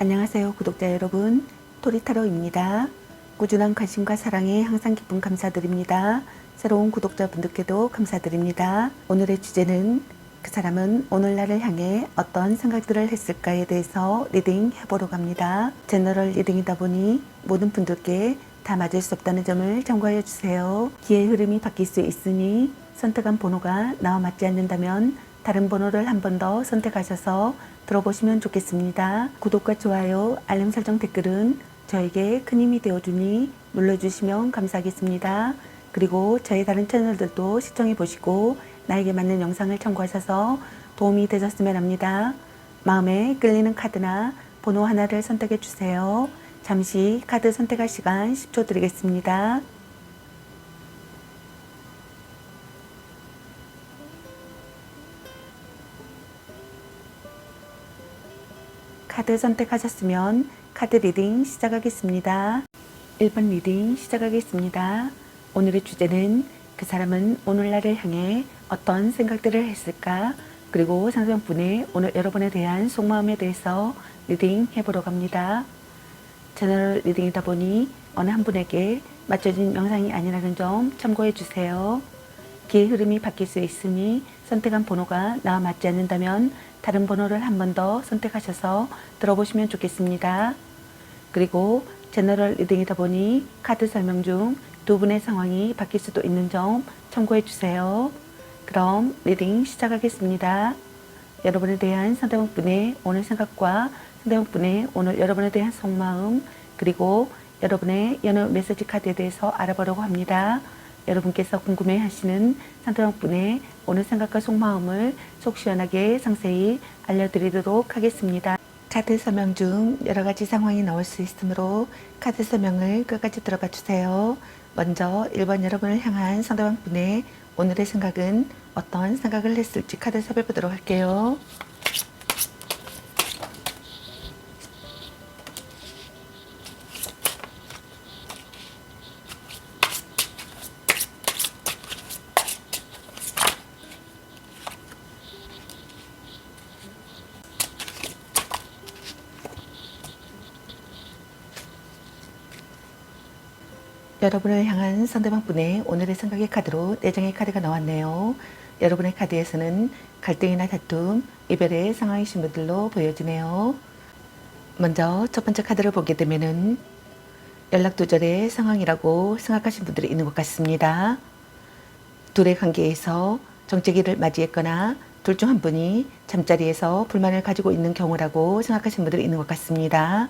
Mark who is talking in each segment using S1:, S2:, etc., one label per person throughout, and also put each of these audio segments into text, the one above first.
S1: 안녕하세요 구독자 여러분, 토리타로입니다. 꾸준한 관심과 사랑에 항상 기쁨 감사드립니다. 새로운 구독자분들께도 감사드립니다. 오늘의 주제는 그 사람은 오늘날을 향해 어떤 생각들을 했을까에 대해서 리딩 해보려고 합니다. 제너럴 리딩이다 보니 모든 분들께 다 맞을 수 없다는 점을 참고하여 주세요. 기의 흐름이 바뀔 수 있으니 선택한 번호가 나와 맞지 않는다면 다른 번호를 한 번 더 선택하셔서 들어보시면 좋겠습니다. 구독과 좋아요, 알림 설정, 댓글은 저에게 큰 힘이 되어주니 눌러주시면 감사하겠습니다. 그리고 저의 다른 채널들도 시청해 보시고 나에게 맞는 영상을 참고하셔서 도움이 되셨으면 합니다. 마음에 끌리는 카드나 번호 하나를 선택해 주세요. 잠시 카드 선택할 시간 10초 드리겠습니다. 카드 선택하셨으면 카드 리딩 시작하겠습니다. 1번 리딩 시작하겠습니다. 오늘의 주제는 그 사람은 오늘날을 향해 어떤 생각들을 했을까? 그리고 상대방분의 오늘 여러분에 대한 속마음에 대해서 리딩 해보려고 합니다. 제너럴 리딩이다 보니 어느 한 분에게 맞춰진 영상이 아니라는 점 참고해 주세요. 기의 흐름이 바뀔 수 있으니 선택한 번호가 나와 맞지 않는다면 다른 번호를 한 번 더 선택하셔서 들어보시면 좋겠습니다. 그리고 제너럴 리딩이다 보니 카드 설명 중 두 분의 상황이 바뀔 수도 있는 점 참고해 주세요. 그럼 리딩 시작하겠습니다. 여러분에 대한 상대방분의 오늘 생각과 상대방분의 오늘 여러분에 대한 속마음, 그리고 여러분의 연애 메시지 카드에 대해서 알아보려고 합니다. 여러분께서 궁금해 하시는 상대방분의 오늘 생각과 속마음을 속 시원하게 상세히 알려드리도록 하겠습니다. 카드 설명 중 여러가지 상황이 나올 수 있으므로 카드 설명을 끝까지 들어봐 주세요. 먼저 1번 여러분을 향한 상대방분의 오늘의 생각은 어떤 생각을 했을지 카드 살펴보도록 할게요. 여러분을 향한 상대방분의 오늘의 생각의 카드로 4장의 카드가 나왔네요. 여러분의 카드에서는 갈등이나 다툼, 이별의 상황이신 분들로 보여지네요. 먼저 첫 번째 카드를 보게 되면은 연락 두절의 상황이라고 생각하신 분들이 있는 것 같습니다. 둘의 관계에서 정체기를 맞이했거나 둘 중 한 분이 잠자리에서 불만을 가지고 있는 경우라고 생각하시는 분들이 있는 것 같습니다.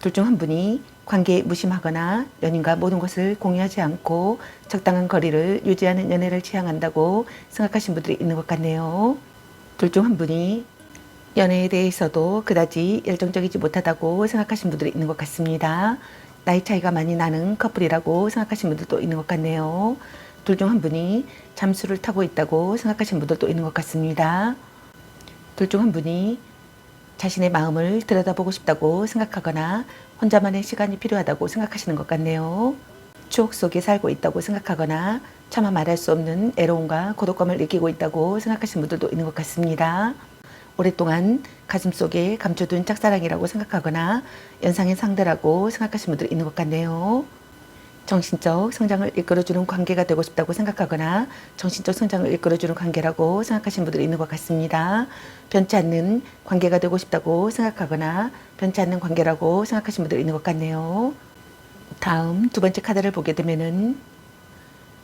S1: 둘 중 한 분이 관계에 무심하거나 연인과 모든 것을 공유하지 않고 적당한 거리를 유지하는 연애를 지향한다고 생각하시는 분들이 있는 것 같네요. 둘 중 한 분이 연애에 대해서도 그다지 열정적이지 못하다고 생각하시는 분들이 있는 것 같습니다. 나이 차이가 많이 나는 커플이라고 생각하시는 분들도 있는 것 같네요. 둘 중 한 분이 잠수를 타고 있다고 생각하시는 분들도 있는 것 같습니다. 둘 중 한 분이 자신의 마음을 들여다보고 싶다고 생각하거나 혼자만의 시간이 필요하다고 생각하시는 것 같네요. 추억 속에 살고 있다고 생각하거나 차마 말할 수 없는 애로움과 고독감을 느끼고 있다고 생각하시는 분들도 있는 것 같습니다. 오랫동안 가슴속에 감춰둔 짝사랑이라고 생각하거나 연상의 상대라고 생각하시는 분들이 있는 것 같네요. 정신적 성장을 이끌어주는 관계가 되고 싶다고 생각하거나 정신적 성장을 이끌어주는 관계라고 생각하시는 분들이 있는 것 같습니다. 변치 않는 관계가 되고 싶다고 생각하거나 변치 않는 관계라고 생각하시는 분들이 있는 것 같네요. 다음 두 번째 카드를 보게 되면은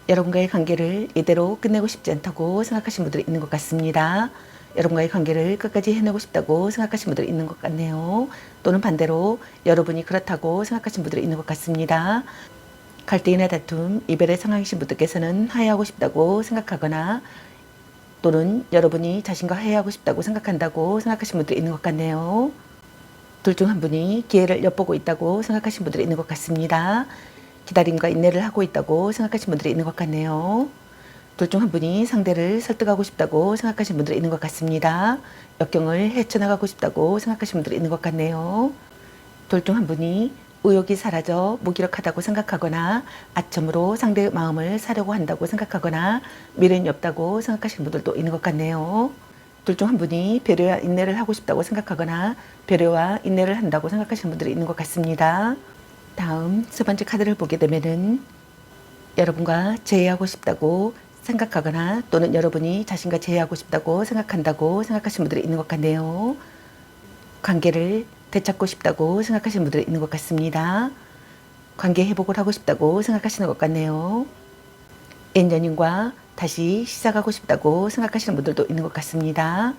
S1: 여러분과의 관계를 이대로 끝내고 싶지 않다고 생각하시는 분들이 있는 것 같습니다. 여러분과의 관계를 끝까지 해내고 싶다고 생각하시는 분들이 있는 것 같네요. 또는 반대로 여러분이 그렇다고 생각하시는 분들이 있는 것 같습니다. 갈등이나 다툼, 이별의 상황이신 분들께서는 화해하고 싶다고 생각하거나 또는 여러분이 자신과 화해하고 싶다고 생각한다고 생각하시는 분들이 있는 것 같네요. 둘 중 한 분이 기회를 엿보고 있다고 생각하시는 분들이 있는 것 같습니다. 기다림과 인내를 하고 있다고 생각하시는 분들이 있는 것 같네요. 둘 중 한 분이 상대를 설득하고 싶다고 생각하시는 분들이 있는 것 같습니다. 역경을 헤쳐나가고 싶다고 생각하시는 분들이 있는 것 같네요. 둘 중 한 분이 의욕이 사라져 무기력하다고 생각하거나 아첨으로 상대의 마음을 사려고 한다고 생각하거나 미련이 없다고 생각하시는 분들도 있는 것 같네요. 둘 중 한 분이 배려와 인내를 하고 싶다고 생각하거나 배려와 인내를 한다고 생각하시는 분들이 있는 것 같습니다. 다음 세 번째 카드를 보게 되면은 여러분과 재회하고 싶다고 생각하거나 또는 여러분이 자신과 재회하고 싶다고 생각한다고 생각하시는 분들이 있는 것 같네요. 관계를 되찾고 싶다고 생각하시는 분들이 있는 것 같습니다. 관계 회복을 하고 싶다고 생각하시는 것 같네요. 옛 연인과 다시 시작하고 싶다고 생각하시는 분들도 있는 것 같습니다.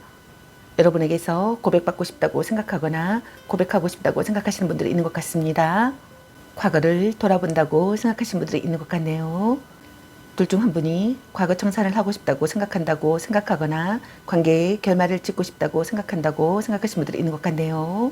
S1: 여러분에게서 고백받고 싶다고 생각하거나 고백하고 싶다고 생각하시는 분들이 있는 것 같습니다. 과거를 돌아본다고 생각하시는 분들이 있는 것 같네요. 둘 중 한 분이 과거 청산을 하고 싶다고 생각한다고 생각하거나 관계의 결말을 짓고 싶다고 생각한다고 생각하시는 분들이 있는 것 같네요.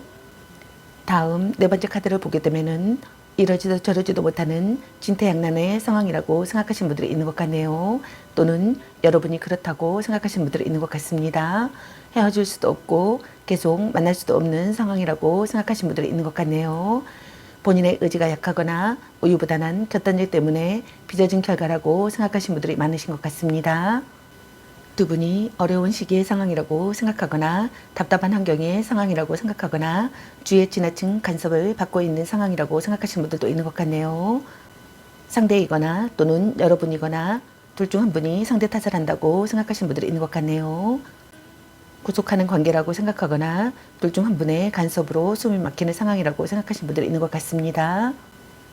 S1: 다음 네 번째 카드를 보게 되면은 이러지도 저러지도 못하는 진퇴양난의 상황이라고 생각하시는 분들이 있는 것 같네요. 또는 여러분이 그렇다고 생각하시는 분들이 있는 것 같습니다. 헤어질 수도 없고 계속 만날 수도 없는 상황이라고 생각하시는 분들이 있는 것 같네요. 본인의 의지가 약하거나 우유부단한 결단력 때문에 빚어진 결과라고 생각하시는 분들이 많으신 것 같습니다. 두 분이 어려운 시기의 상황이라고 생각하거나 답답한 환경의 상황이라고 생각하거나 주위에 지나친 간섭을 받고 있는 상황이라고 생각하시는 분들도 있는 것 같네요. 상대이거나 또는 여러분이거나 둘 중 한 분이 상대 탓을 한다고 생각하시는 분들이 있는 것 같네요. 구속하는 관계라고 생각하거나 둘 중 한 분의 간섭으로 숨이 막히는 상황이라고 생각하시는 분들이 있는 것 같습니다.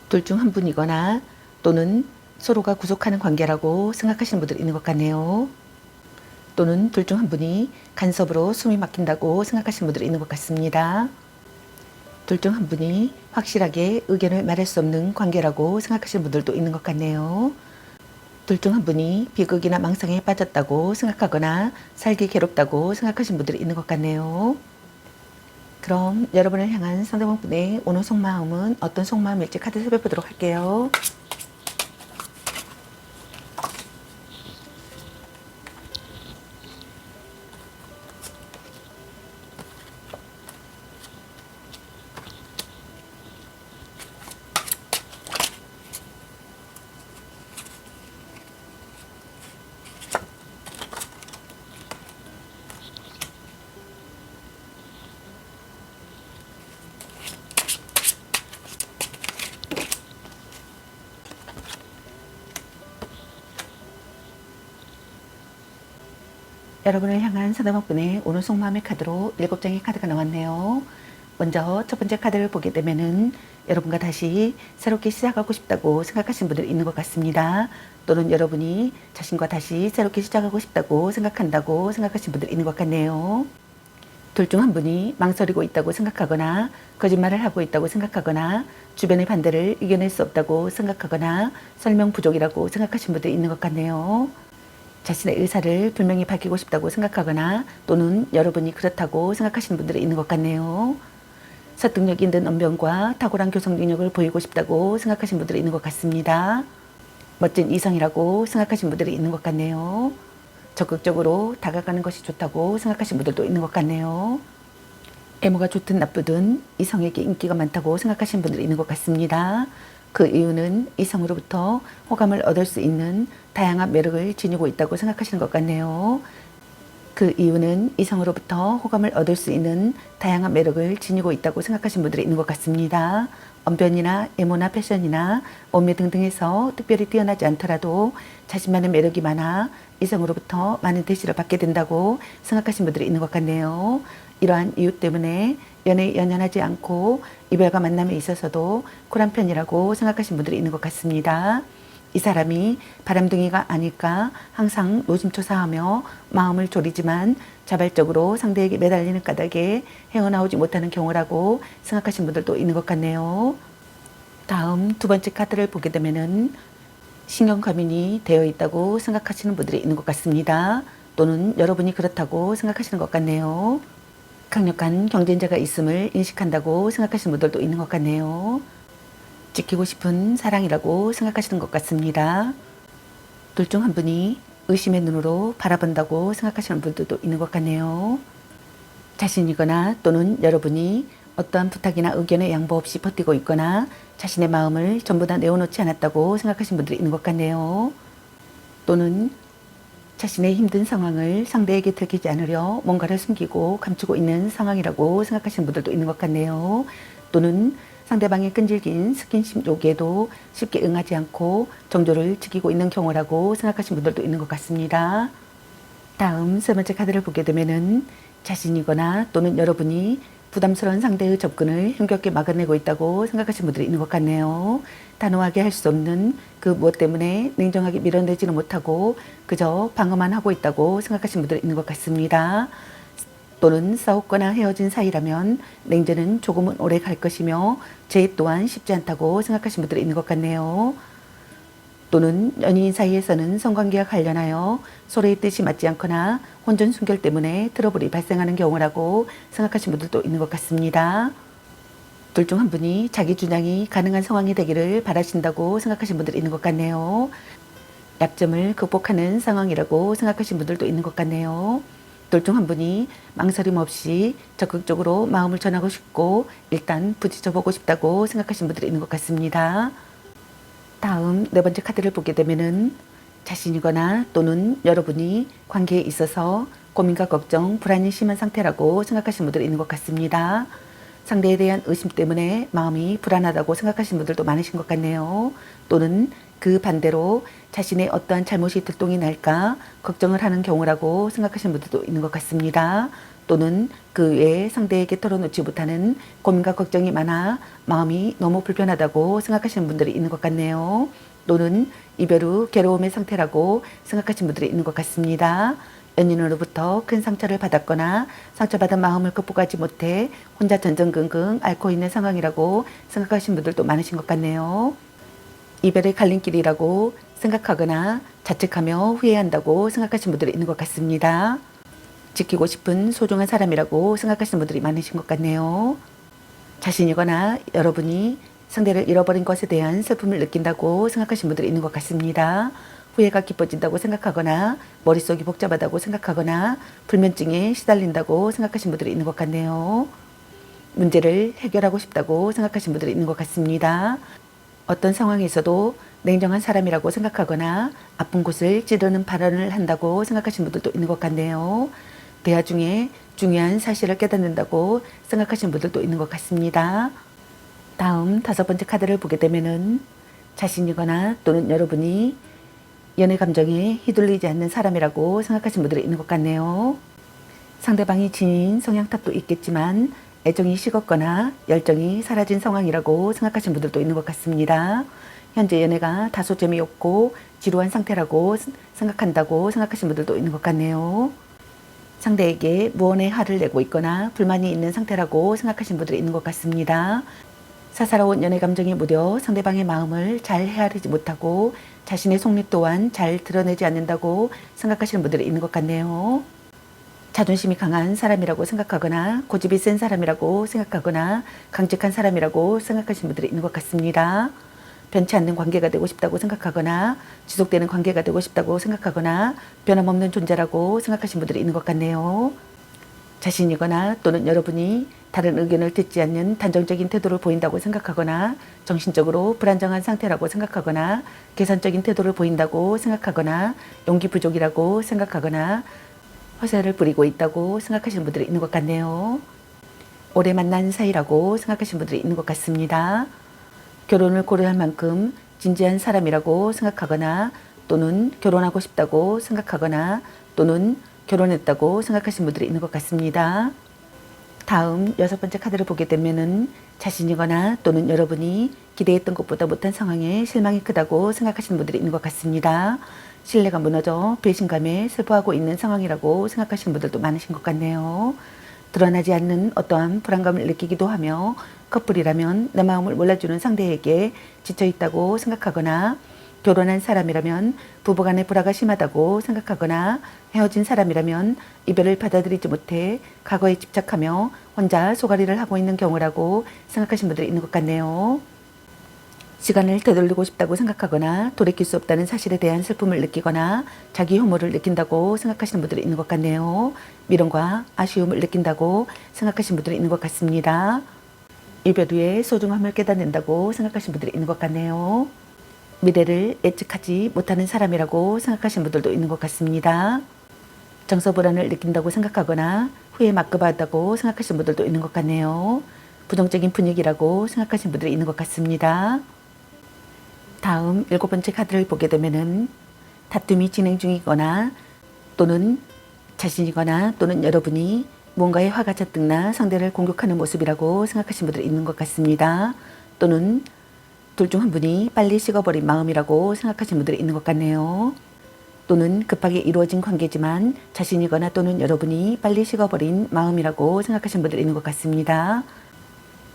S1: 둘 중 한 분이거나 또는 서로가 구속하는 관계라고 생각하시는 분들이 있는 것 같네요. 또는 둘 중 한 분이 간섭으로 숨이 막힌다고 생각하시는 분들이 있는 것 같습니다. 둘 중 한 분이 확실하게 의견을 말할 수 없는 관계라고 생각하시는 분들도 있는 것 같네요. 둘 중 한 분이 비극이나 망상에 빠졌다고 생각하거나 살기 괴롭다고 생각하시는 분들이 있는 것 같네요. 그럼 여러분을 향한 상대방 분의 오늘 속마음은 어떤 속마음일지 카드 살펴보도록 할게요. 여러분을 향한 상대방 분의 오늘 속마음의 카드로 7장의 카드가 나왔네요. 먼저 첫 번째 카드를 보게 되면은 여러분과 다시 새롭게 시작하고 싶다고 생각하시는 분들이 있는 것 같습니다. 또는 여러분이 자신과 다시 새롭게 시작하고 싶다고 생각한다고 생각하시는 분들이 있는 것 같네요. 둘 중 한 분이 망설이고 있다고 생각하거나 거짓말을 하고 있다고 생각하거나 주변의 반대를 이겨낼 수 없다고 생각하거나 설명 부족이라고 생각하시는 분들이 있는 것 같네요. 자신의 의사를 분명히 밝히고 싶다고 생각하거나 또는 여러분이 그렇다고 생각하시는 분들이 있는 것 같네요. 설득력 있는 언변과 탁월한 교성 능력을 보이고 싶다고 생각하시는 분들이 있는 것 같습니다. 멋진 이성이라고 생각하시는 분들이 있는 것 같네요. 적극적으로 다가가는 것이 좋다고 생각하시는 분들도 있는 것 같네요. 외모가 좋든 나쁘든 이성에게 인기가 많다고 생각하시는 분들이 있는 것 같습니다. 그 이유는 이성으로부터 호감을 얻을 수 있는 다양한 매력을 지니고 있다고 생각하시는 것 같네요. 그 이유는 이성으로부터 호감을 얻을 수 있는 다양한 매력을 지니고 있다고 생각하시는 분들이 있는 것 같습니다. 언변이나 외모나 패션이나 몸매 등등에서 특별히 뛰어나지 않더라도 자신만의 매력이 많아 이성으로부터 많은 대시를 받게 된다고 생각하시는 분들이 있는 것 같네요. 이러한 이유 때문에 연애에 연연하지 않고 이별과 만남에 있어서도 쿨한 편이라고 생각하시는 분들이 있는 것 같습니다. 이 사람이 바람둥이가 아닐까 항상 노심초사하며 마음을 졸이지만 자발적으로 상대에게 매달리는 까닭에 헤어나오지 못하는 경우라고 생각하시는 분들도 있는 것 같네요. 다음 두 번째 카드를 보게 되면은 신경 과민이 되어 있다고 생각하시는 분들이 있는 것 같습니다. 또는 여러분이 그렇다고 생각하시는 것 같네요. 강력한 경쟁자가 있음을 인식한다고 생각하시는 분들도 있는 것 같네요. 지키고 싶은 사랑이라고 생각하시는 것 같습니다. 둘 중 한 분이 의심의 눈으로 바라본다고 생각하시는 분들도 있는 것 같네요. 자신이거나 또는 여러분이 어떠한 부탁이나 의견에 양보 없이 버티고 있거나 자신의 마음을 전부 다 내어놓지 않았다고 생각하시는 분들이 있는 것 같네요. 또는 자신의 힘든 상황을 상대에게 들키지 않으려 뭔가를 숨기고 감추고 있는 상황이라고 생각하시는 분들도 있는 것 같네요. 또는 상대방의 끈질긴 스킨십 요구에도 쉽게 응하지 않고 정조를 지키고 있는 경우라고 생각하시는 분들도 있는 것 같습니다. 다음 세 번째 카드를 보게 되면은 자신이거나 또는 여러분이 부담스러운 상대의 접근을 힘겹게 막아내고 있다고 생각하시는 분들이 있는 것 같네요. 단호하게 할 수 없는 그 무엇 때문에 냉정하게 밀어내지는 못하고 그저 방어만 하고 있다고 생각하시는 분들이 있는 것 같습니다. 또는 싸웠거나 헤어진 사이라면 냉전은 조금은 오래 갈 것이며 제 또한 쉽지 않다고 생각하시는 분들이 있는 것 같네요. 또는 연인 사이에서는 성관계와 관련하여 서로의 뜻이 맞지 않거나 혼전 순결 때문에 트러블이 발생하는 경우라고 생각하시는 분들도 있는 것 같습니다. 둘 중 한 분이 자기 주장이 가능한 상황이 되기를 바라신다고 생각하시는 분들이 있는 것 같네요. 약점을 극복하는 상황이라고 생각하시는 분들도 있는 것 같네요. 둘 중 한 분이 망설임 없이 적극적으로 마음을 전하고 싶고 일단 부딪혀보고 싶다고 생각하시는 분들이 있는 것 같습니다. 다음 네 번째 카드를 보게 되면은 자신이거나 또는 여러분이 관계에 있어서 고민과 걱정, 불안이 심한 상태라고 생각하시는 분들이 있는 것 같습니다. 상대에 대한 의심 때문에 마음이 불안하다고 생각하시는 분들도 많으신 것 같네요. 또는 그 반대로 자신의 어떠한 잘못이 들통이 날까 걱정을 하는 경우라고 생각하시는 분들도 있는 것 같습니다. 또는 그 외에 상대에게 털어놓지 못하는 고민과 걱정이 많아 마음이 너무 불편하다고 생각하시는 분들이 있는 것 같네요. 또는 이별 후 괴로움의 상태라고 생각하시는 분들이 있는 것 같습니다. 연인으로부터 큰 상처를 받았거나 상처받은 마음을 극복하지 못해 혼자 전전긍긍 앓고 있는 상황이라고 생각하시는 분들도 많으신 것 같네요. 이별의 갈림길이라고 생각하거나 자책하며 후회한다고 생각하시는 분들이 있는 것 같습니다. 지키고 싶은 소중한 사람이라고 생각하시는 분들이 많으신 것 같네요. 자신이거나 여러분이 상대를 잃어버린 것에 대한 슬픔을 느낀다고 생각하시는 분들이 있는 것 같습니다. 후회가 깊어진다고 생각하거나 머릿속이 복잡하다고 생각하거나 불면증에 시달린다고 생각하시는 분들이 있는 것 같네요. 문제를 해결하고 싶다고 생각하시는 분들이 있는 것 같습니다. 어떤 상황에서도 냉정한 사람이라고 생각하거나 아픈 곳을 찌르는 발언을 한다고 생각하시는 분들도 있는 것 같네요. 대화 중에 중요한 사실을 깨닫는다고 생각하시는 분들도 있는 것 같습니다. 다음 다섯 번째 카드를 보게 되면은 자신이거나 또는 여러분이 연애 감정에 휘둘리지 않는 사람이라고 생각하시는 분들이 있는 것 같네요. 상대방이 지닌 성향탑도 있겠지만 애정이 식었거나 열정이 사라진 상황이라고 생각하시는 분들도 있는 것 같습니다. 현재 연애가 다소 재미없고 지루한 상태라고 생각한다고 생각하시는 분들도 있는 것 같네요. 상대에게 무언의 화를 내고 있거나 불만이 있는 상태라고 생각하시는 분들이 있는 것 같습니다. 사사로운 연애 감정에 무뎌 상대방의 마음을 잘 헤아리지 못하고 자신의 속내 또한 잘 드러내지 않는다고 생각하시는 분들이 있는 것 같네요. 자존심이 강한 사람이라고 생각하거나 고집이 센 사람이라고 생각하거나 강직한 사람이라고 생각하시는 분들이 있는 것 같습니다. 변치 않는 관계가 되고 싶다고 생각하거나 지속되는 관계가 되고 싶다고 생각하거나 변함없는 존재라고 생각하시는 분들이 있는 것 같네요. 자신이거나 또는 여러분이 다른 의견을 듣지 않는 단정적인 태도를 보인다고 생각하거나 정신적으로 불안정한 상태라고 생각하거나 계산적인 태도를 보인다고 생각하거나 용기 부족이라고 생각하거나 허세를 부리고 있다고 생각하시는 분들이 있는 것 같네요. 오래 만난 사이라고 생각하시는 분들이 있는 것 같습니다. 결혼을 고려할 만큼 진지한 사람이라고 생각하거나 또는 결혼하고 싶다고 생각하거나 또는 결혼했다고 생각하시는 분들이 있는 것 같습니다. 다음 여섯 번째 카드를 보게 되면은 자신이거나 또는 여러분이 기대했던 것보다 못한 상황에 실망이 크다고 생각하시는 분들이 있는 것 같습니다. 신뢰가 무너져 배신감에 슬퍼하고 있는 상황이라고 생각하시는 분들도 많으신 것 같네요. 드러나지 않는 어떠한 불안감을 느끼기도 하며 커플이라면 내 마음을 몰라주는 상대에게 지쳐있다고 생각하거나 결혼한 사람이라면 부부간의 불화가 심하다고 생각하거나 헤어진 사람이라면 이별을 받아들이지 못해 과거에 집착하며 혼자 소가리를 하고 있는 경우라고 생각하시는 분들이 있는 것 같네요. 시간을 되돌리고 싶다고 생각하거나 돌이킬 수 없다는 사실에 대한 슬픔을 느끼거나 자기 혐오를 느낀다고 생각하시는 분들이 있는 것 같네요. 미련과 아쉬움을 느낀다고 생각하시는 분들이 있는 것 같습니다. 이별 후에 소중함을 깨닫는다고 생각하시는 분들이 있는 것 같네요. 미래를 예측하지 못하는 사람이라고 생각하시는 분들도 있는 것 같습니다. 정서 불안을 느낀다고 생각하거나 후회 막급하다고 생각하시는 분들도 있는 것 같네요. 부정적인 분위기라고 생각하시는 분들이 있는 것 같습니다. 다음 7번째 카드를 보게 되면은 다툼이 진행 중이거나 또는 자신이거나 또는 여러분이 뭔가에 화가 잔뜩나 상대를 공격하는 모습이라고 생각하시는 분들이 있는 것 같습니다. 또는 둘 중 한 분이 빨리 식어버린 마음이라고 생각하시는 분들이 있는 것 같네요. 또는 급하게 이루어진 관계지만 자신이거나 또는 여러분이 빨리 식어버린 마음이라고 생각하시는 분들이 있는 것 같습니다.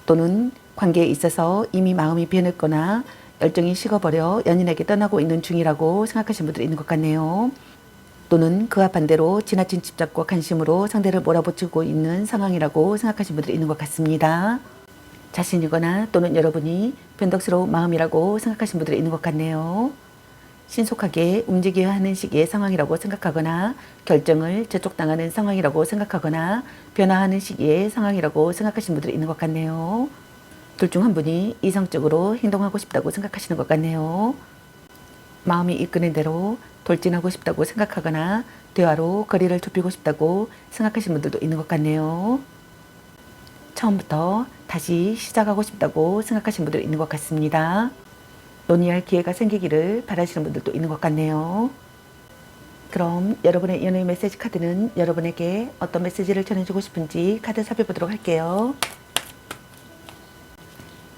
S1: 또는 관계에 있어서 이미 마음이 변했거나 열정이 식어버려 연인에게 떠나고 있는 중이라고 생각하시는 분들이 있는 것 같네요. 또는 그와 반대로 지나친 집착과 관심으로 상대를 몰아붙이고 있는 상황이라고 생각하시는 분들이 있는 것 같습니다. 자신이거나 또는 여러분이 변덕스러운 마음이라고 생각하시는 분들이 있는 것 같네요. 신속하게 움직여야 하는 시기의 상황이라고 생각하거나 결정을 재촉당하는 상황이라고 생각하거나 변화하는 시기의 상황이라고 생각하시는 분들이 있는 것 같네요. 둘 중 한 분이 이성적으로 행동하고 싶다고 생각하시는 것 같네요. 마음이 이끄는 대로 돌진하고 싶다고 생각하거나 대화로 거리를 좁히고 싶다고 생각하시는 분들도 있는 것 같네요. 처음부터 다시 시작하고 싶다고 생각하시는 분들이 있는 것 같습니다. 논의할 기회가 생기기를 바라시는 분들도 있는 것 같네요. 그럼 여러분의 연애 메시지 카드는 여러분에게 어떤 메시지를 전해주고 싶은지 카드 살펴보도록 할게요.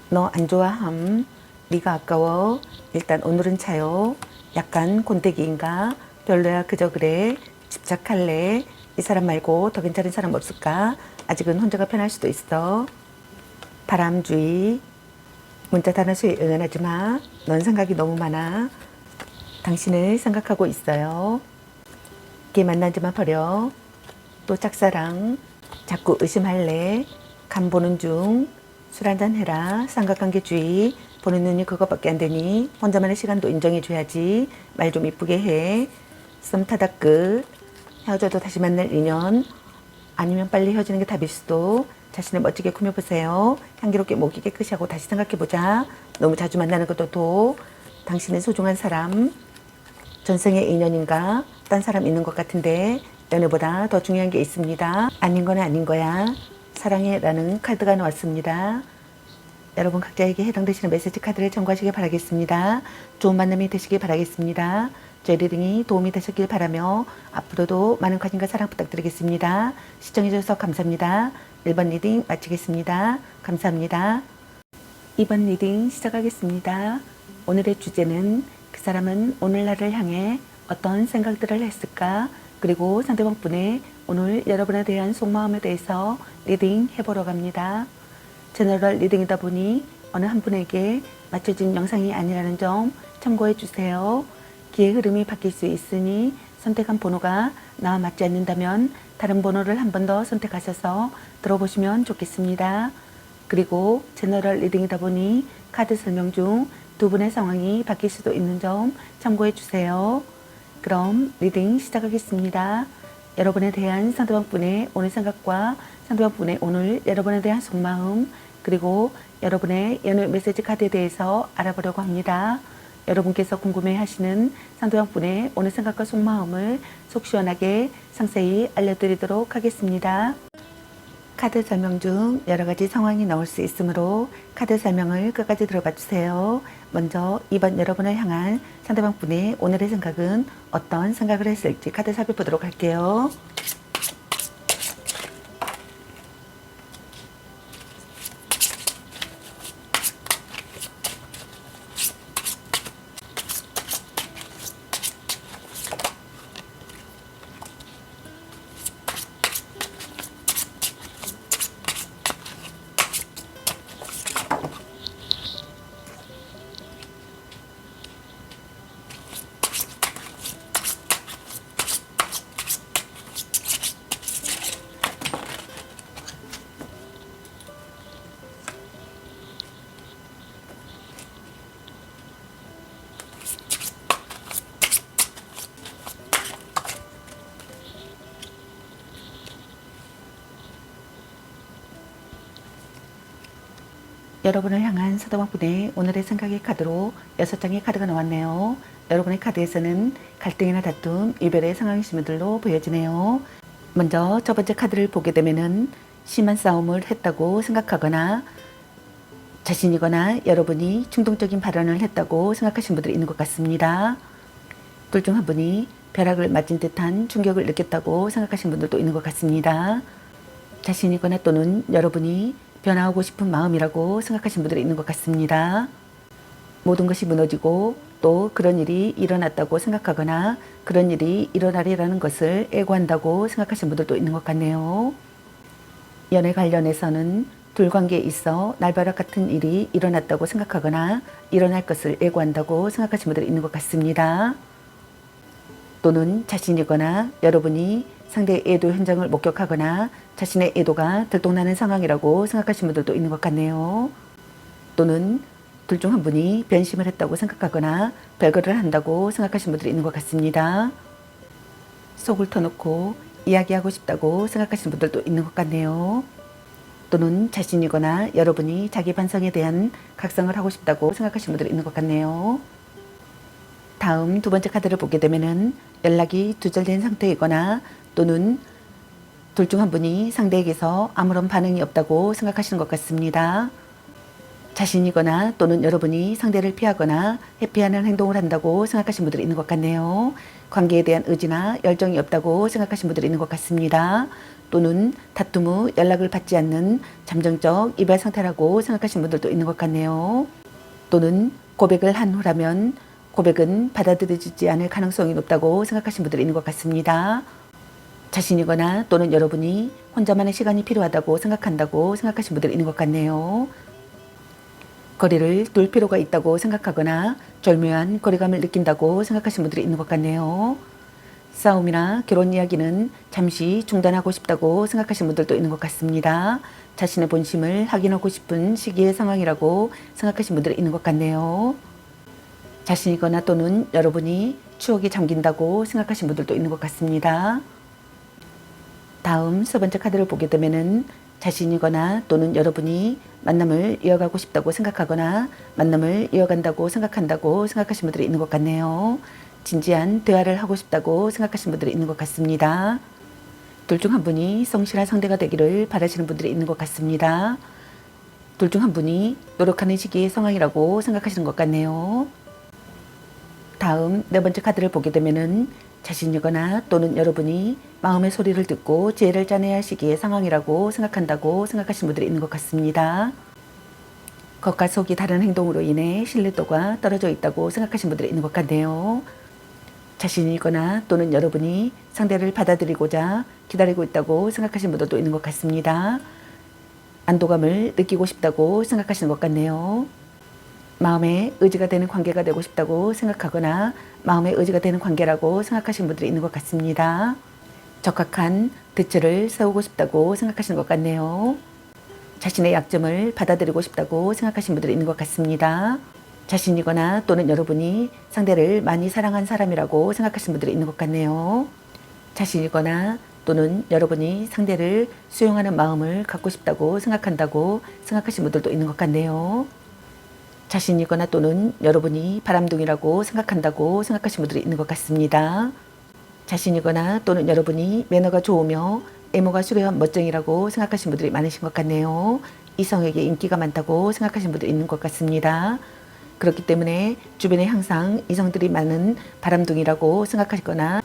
S1: 너 안 좋아함. 네가 아까워. 일단 오늘은 차요. 약간 곤대기인가? 별로야 그저 그래. 집착할래. 이 사람 말고 더 괜찮은 사람 없을까? 아직은 혼자가 편할 수도 있어. 바람주의. 문자 단어수에 응원하지 마. 넌 생각이 너무 많아. 당신을 생각하고 있어요. 걔 만나지만 버려. 또 짝사랑. 자꾸 의심할래. 간 보는 중. 술 한잔 해라. 삼각관계주의. 보는 눈이 그것밖에 안 되니 혼자만의 시간도 인정해줘야지. 말 좀 이쁘게 해. 썸 타다 끝. 헤어져도 다시 만날 인연. 아니면 빨리 헤어지는 게 답일 수도. 자신을 멋지게 꾸며보세요. 향기롭게 목이 깨끗이 하고 다시 생각해보자. 너무 자주 만나는 것도 도. 당신은 소중한 사람. 전생의 인연인가? 딴 사람 있는 것 같은데 연애보다 더 중요한 게 있습니다. 아닌 건 아닌 거야. 사랑해 라는 카드가 나왔습니다. 여러분 각자에게 해당되시는 메시지 카드를 참고하시길 바라겠습니다. 좋은 만남이 되시길 바라겠습니다. 저희 리딩이 도움이 되셨길 바라며 앞으로도 많은 관심과 사랑 부탁드리겠습니다. 시청해주셔서 감사합니다. 1번 리딩 마치겠습니다. 감사합니다. 2번 리딩 시작하겠습니다. 오늘의 주제는 그 사람은 오늘 나를 향해 어떤 생각들을 했을까? 그리고 상대방 분의 오늘 여러분에 대한 속마음에 대해서 리딩 해보러 갑니다. 제너럴 리딩이다 보니 어느 한 분에게 맞춰진 영상이 아니라는 점 참고해 주세요. 기의 흐름이 바뀔 수 있으니 선택한 번호가 나와 맞지 않는다면 다른 번호를 한 번 더 선택하셔서 들어보시면 좋겠습니다. 그리고 제너럴 리딩이다 보니 카드 설명 중 두 분의 상황이 바뀔 수도 있는 점 참고해 주세요. 그럼 리딩 시작하겠습니다. 여러분에 대한 상대방 분의 오늘 생각과 상대방 분의 오늘 여러분에 대한 속마음 그리고 여러분의 연애 메시지 카드에 대해서 알아보려고 합니다. 여러분께서 궁금해하시는 상대방 분의 오늘 생각과 속마음을 속 시원하게 상세히 알려드리도록 하겠습니다. 카드 설명 중 여러 가지 상황이 나올 수 있으므로 카드 설명을 끝까지 들어봐 주세요. 먼저 이번 여러분을 향한 상대방 분의 오늘의 생각은 어떤 생각을 했을지 카드 살펴보도록 할게요. 여러분을 향한 사도방분의 오늘의 생각의 카드로 6장의 카드가 나왔네요. 여러분의 카드에서는 갈등이나 다툼, 이별의 상황의 신호들로 보여지네요. 먼저 첫 번째 카드를 보게 되면은 심한 싸움을 했다고 생각하거나 자신이거나 여러분이 충동적인 발언을 했다고 생각하시는 분들이 있는 것 같습니다. 둘 중 한 분이 벼락을 맞은 듯한 충격을 느꼈다고 생각하시는 분들도 있는 것 같습니다. 자신이거나 또는 여러분이 변화하고 싶은 마음이라고 생각하시는 분들이 있는 것 같습니다. 모든 것이 무너지고 또 그런 일이 일어났다고 생각하거나 그런 일이 일어나리라는 것을 애고한다고 생각하시는 분들도 있는 것 같네요. 연애 관련해서는 둘 관계에 있어 날벼락 같은 일이 일어났다고 생각하거나 일어날 것을 애고한다고 생각하시는 분들이 있는 것 같습니다. 또는 자신이거나 여러분이 상대의 애도 현장을 목격하거나 자신의 애도가 들통나는 상황이라고 생각하시는 분들도 있는 것 같네요. 또는 둘 중 한 분이 변심을 했다고 생각하거나 별거를 한다고 생각하시는 분들이 있는 것 같습니다. 속을 터놓고 이야기하고 싶다고 생각하시는 분들도 있는 것 같네요. 또는 자신이거나 여러분이 자기 반성에 대한 각성을 하고 싶다고 생각하시는 분들이 있는 것 같네요. 다음 두 번째 카드를 보게 되면은 연락이 두절된 상태이거나 또는 둘 중 한 분이 상대에게서 아무런 반응이 없다고 생각하시는 것 같습니다. 자신이거나 또는 여러분이 상대를 피하거나 회피하는 행동을 한다고 생각하시는 분들이 있는 것 같네요. 관계에 대한 의지나 열정이 없다고 생각하시는 분들이 있는 것 같습니다. 또는 다툼 후 연락을 받지 않는 잠정적 이별 상태라고 생각하시는 분들도 있는 것 같네요. 또는 고백을 한 후라면 고백은 받아들여지지 않을 가능성이 높다고 생각하시는 분들이 있는 것 같습니다. 자신이거나 또는 여러분이 혼자만의 시간이 필요하다고 생각한다고 생각하시는 분들이 있는 것 같네요. 거리를 둘 필요가 있다고 생각하거나 절묘한 거리감을 느낀다고 생각하시는 분들이 있는 것 같네요. 싸움이나 결혼 이야기는 잠시 중단하고 싶다고 생각하시는 분들도 있는 것 같습니다. 자신의 본심을 확인하고 싶은 시기의 상황이라고 생각하시는 분들이 있는 것 같네요. 자신이거나 또는 여러분이 추억이 잠긴다고 생각하시는 분들도 있는 것 같습니다. 다음 세 번째 카드를 보게 되면은 자신이거나 또는 여러분이 만남을 이어가고 싶다고 생각하거나 만남을 이어간다고 생각한다고 생각하시는 분들이 있는 것 같네요. 진지한 대화를 하고 싶다고 생각하시는 분들이 있는 것 같습니다. 둘 중 한 분이 성실한 상대가 되기를 바라시는 분들이 있는 것 같습니다. 둘 중 한 분이 노력하는 시기의 상황이라고 생각하시는 것 같네요. 다음 네 번째 카드를 보게 되면은 자신이거나 또는 여러분이 마음의 소리를 듣고 지혜를 짜내야 할 시기의 상황이라고 생각한다고 생각하시는 분들이 있는 것 같습니다. 겉과 속이 다른 행동으로 인해 신뢰도가 떨어져 있다고 생각하시는 분들이 있는 것 같네요. 자신이거나 또는 여러분이 상대를 받아들이고자 기다리고 있다고 생각하시는 분들도 있는 것 같습니다. 안도감을 느끼고 싶다고 생각하시는 것 같네요. 마음의 의지가 되는 관계가 되고 싶다고 생각하거나 마음의 의지가 되는 관계라고 생각하시는 분들이 있는 것 같습니다. 적합한 대처를 세우고 싶다고 생각하시는 것 같네요. 자신의 약점을 받아들이고 싶다고 생각하시는 분들이 있는 것 같습니다. 자신이거나 또는 여러분이 상대를 많이 사랑한 사람이라고 생각하시는 분들이 있는 것 같네요. 자신이거나 또는 여러분이 상대를 수용하는 마음을 갖고 싶다고 생각한다고 생각하시는 분들도 있는 것 같네요. 자신이거나 또는 여러분이 바람둥이라고 생각한다고 생각하시는 분들이 있는 것 같습니다. 자신이거나 또는 여러분이 매너가 좋으며 외모가 수려한 멋쟁이라고 생각하시는 분들이 많으신 것 같네요. 이성에게 인기가 많다고 생각하시는 분들이 있는 것 같습니다. 그렇기 때문에 주변에 항상 이성들이 많은 바람둥이라고 생각하시거나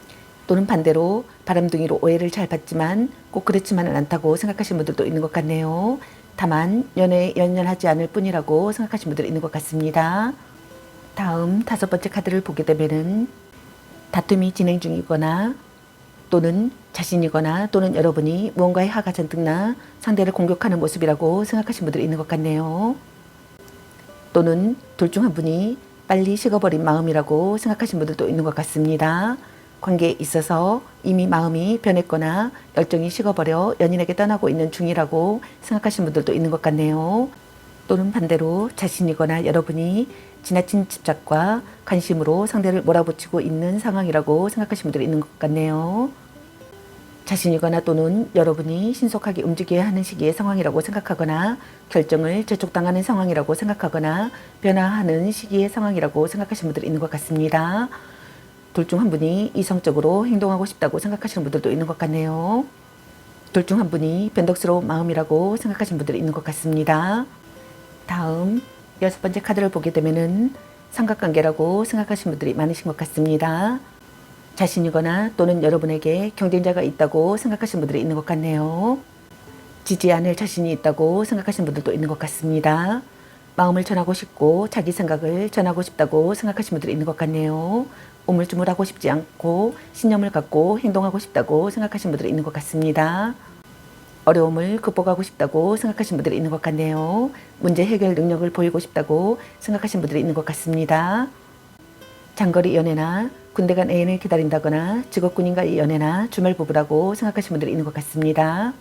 S1: 또는 반대로 바람둥이로 오해를 잘 받지만 꼭 그렇지만은 않다고 생각하시는 분들도 있는 것 같네요. 다만 연애에 연연하지 않을 뿐이라고 생각하시는 분들이 있는 것 같습니다. 다음 다섯 번째 카드를 보게 되면은 다툼이 진행 중이거나 또는 자신이거나 또는 여러분이 무언가에 화가 잔뜩 나 상대를 공격하는 모습이라고 생각하시는 분들이 있는 것 같네요. 또는 둘 중 한 분이 빨리 식어버린 마음이라고 생각하시는 분들도 있는 것 같습니다. 관계에 있어서 이미 마음이 변했거나 열정이 식어버려 연인에게 떠나고 있는 중이라고 생각하시는 분들도 있는 것 같네요. 또는 반대로 자신이거나 여러분이 지나친 집착과 관심으로 상대를 몰아붙이고 있는 상황이라고 생각하시는 분들이 있는 것 같네요. 자신이거나 또는 여러분이 신속하게 움직여야 하는 시기의 상황이라고 생각하거나 결정을 재촉당하는 상황이라고 생각하거나 변화하는 시기의 상황이라고 생각하시는 분들이 있는 것 같습니다. 둘 중 한 분이 이성적으로 행동하고 싶다고 생각하시는 분들도 있는 것 같네요. 둘 중 한 분이 변덕스러운 마음이라고 생각하시는 분들이 있는 것 같습니다. 다음 6번째 카드를 보게 되면은 삼각관계라고 생각하시는 분들이 많으신 것 같습니다. 자신이거나 또는 여러분에게 경쟁자가 있다고 생각하시는 분들이 있는 것 같네요. 지지 않을 자신이 있다고 생각하시는 분들도 있는 것 같습니다. 마음을 전하고 싶고 자기 생각을 전하고 싶다고 생각하시는 분들이 있는 것 같네요. 우물쭈물하고 싶지 않고 신념을 갖고 행동하고 싶다고 생각하시는 분들이 있는 것 같습니다. 어려움을 극복하고 싶다고 생각하시는 분들이 있는 것 같네요. 문제 해결 능력을 보이고 싶다고 생각하시는 분들이 있는 것 같습니다. 장거리 연애나 군대 간 애인을 기다린다거나 직업군인과의 연애나 주말 부부라고 생각하시는 분들이 있는 것 같습니다.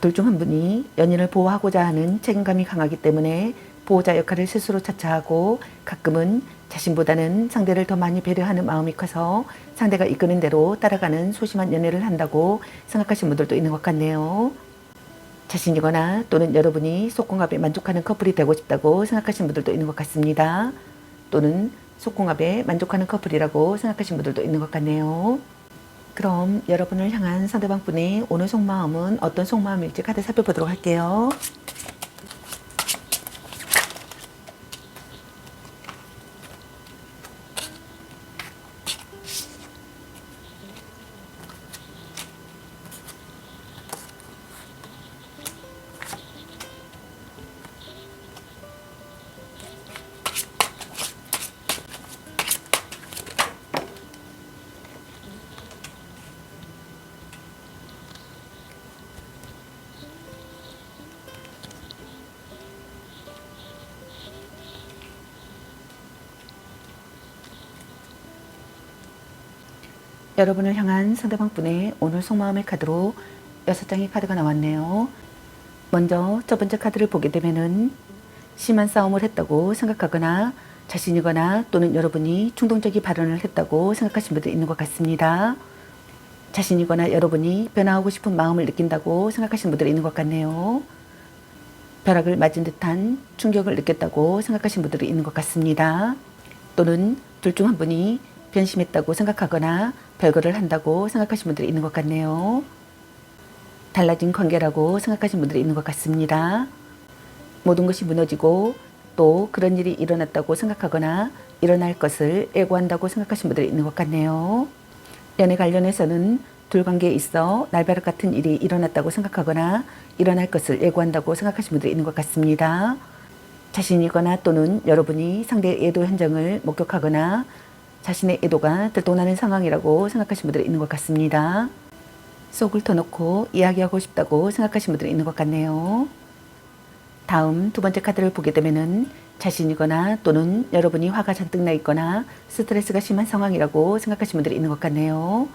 S1: 둘 중 한 분이 연인을 보호하고자 하는 책임감이 강하기 때문에 보호자 역할을 스스로 차차하고 가끔은 자신보다는 상대를 더 많이 배려하는 마음이 커서 상대가 이끄는 대로 따라가는 소심한 연애를 한다고 생각하시는 분들도 있는 것 같네요. 자신이거나 또는 여러분이 속궁합에 만족하는 커플이 되고 싶다고 생각하시는 분들도 있는 것 같습니다. 또는 속궁합에 만족하는 커플이라고 생각하시는 분들도 있는 것 같네요. 그럼 여러분을 향한 상대방 분의 오늘 속마음은 어떤 속마음일지 카드 살펴보도록 할게요. 여러분을 향한 상대방 분의 오늘 속마음의 카드로 6장의 카드가 나왔네요. 먼저 첫 번째 카드를 보게 되면은 심한 싸움을 했다고 생각하거나 자신이거나 또는 여러분이 충동적인 발언을 했다고 생각하시는 분들이 있는 것 같습니다. 자신이거나 여러분이 변화하고 싶은 마음을 느낀다고 생각하시는 분들이 있는 것 같네요. 벼락을 맞은 듯한 충격을 느꼈다고 생각하시는 분들이 있는 것 같습니다. 또는 둘 중 한 분이 변심했다고 생각하거나 별거를 한다고 생각하시는 분들이 있는 것 같네요. 달라진 관계라고 생각하시는 분들이 있는 것 같습니다. 모든 것이 무너지고 또 그런 일이 일어났다고 생각하거나 일어날 것을 예고한다고 생각하시는 분들이 있는 것 같네요. 연애 관련해서는 둘 관계에 있어 날벼락 같은 일이 일어났다고 생각하거나 일어날 것을 예고한다고 생각하시는 분들이 있는 것 같습니다. 자신이거나 또는 여러분이 상대의 애도 현장을 목격하거나 자신의 애도가 들통나는 상황이라고 생각하시는 분들이 있는 것 같습니다. 속을 터놓고 이야기하고 싶다고 생각하시는 분들이 있는 것 같네요. 다음 두 번째 카드를 보게 되면은 자신이거나 또는 여러분이 화가 잔뜩 나 있거나 스트레스가 심한 상황이라고 생각하시는 분들이 있는 것 같네요.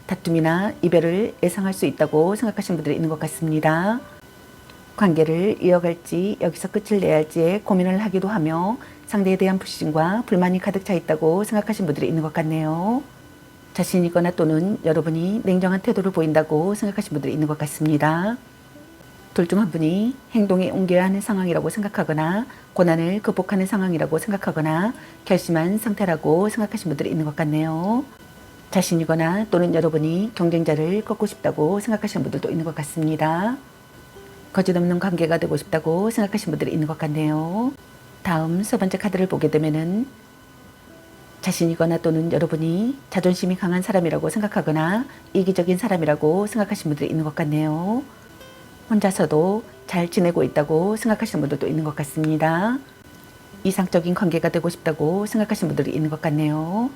S1: 다툼이나 이별을 예상할 수 있다고 생각하시는 분들이 있는 것 같습니다. 관계를 이어갈지 여기서 끝을 내야 할지에 고민을 하기도 하며 상대에 대한 불신과 불만이 가득 차 있다고 생각하시는 분들이 있는 것 같네요. 자신이거나 또는 여러분이 냉정한 태도를 보인다고 생각하시는 분들이 있는 것 같습니다. 둘 중 한 분이 행동에 옮겨야 하는 상황이라고 생각하거나 고난을 극복하는 상황이라고 생각하거나 결심한 상태라고 생각하시는 분들이 있는 것 같네요. 자신이거나 또는 여러분이 경쟁자를 꺾고 싶다고 생각하시는 분들도 있는 것 같습니다. 거짓없는 관계가 되고 싶다고 생각하시는 분들이 있는 것 같네요. 다음 세 번째 카드를 보게 되면은 자신이거나 또는 여러분이 자존심이 강한 사람이라고 생각하거나 이기적인 사람이라고 생각하시는 분들이 있는 것 같네요. 혼자서도 잘 지내고 있다고 생각하시는 분들도 있는 것 같습니다. 이상적인 관계가 되고 싶다고 생각하시는 분들이 있는 것 같네요.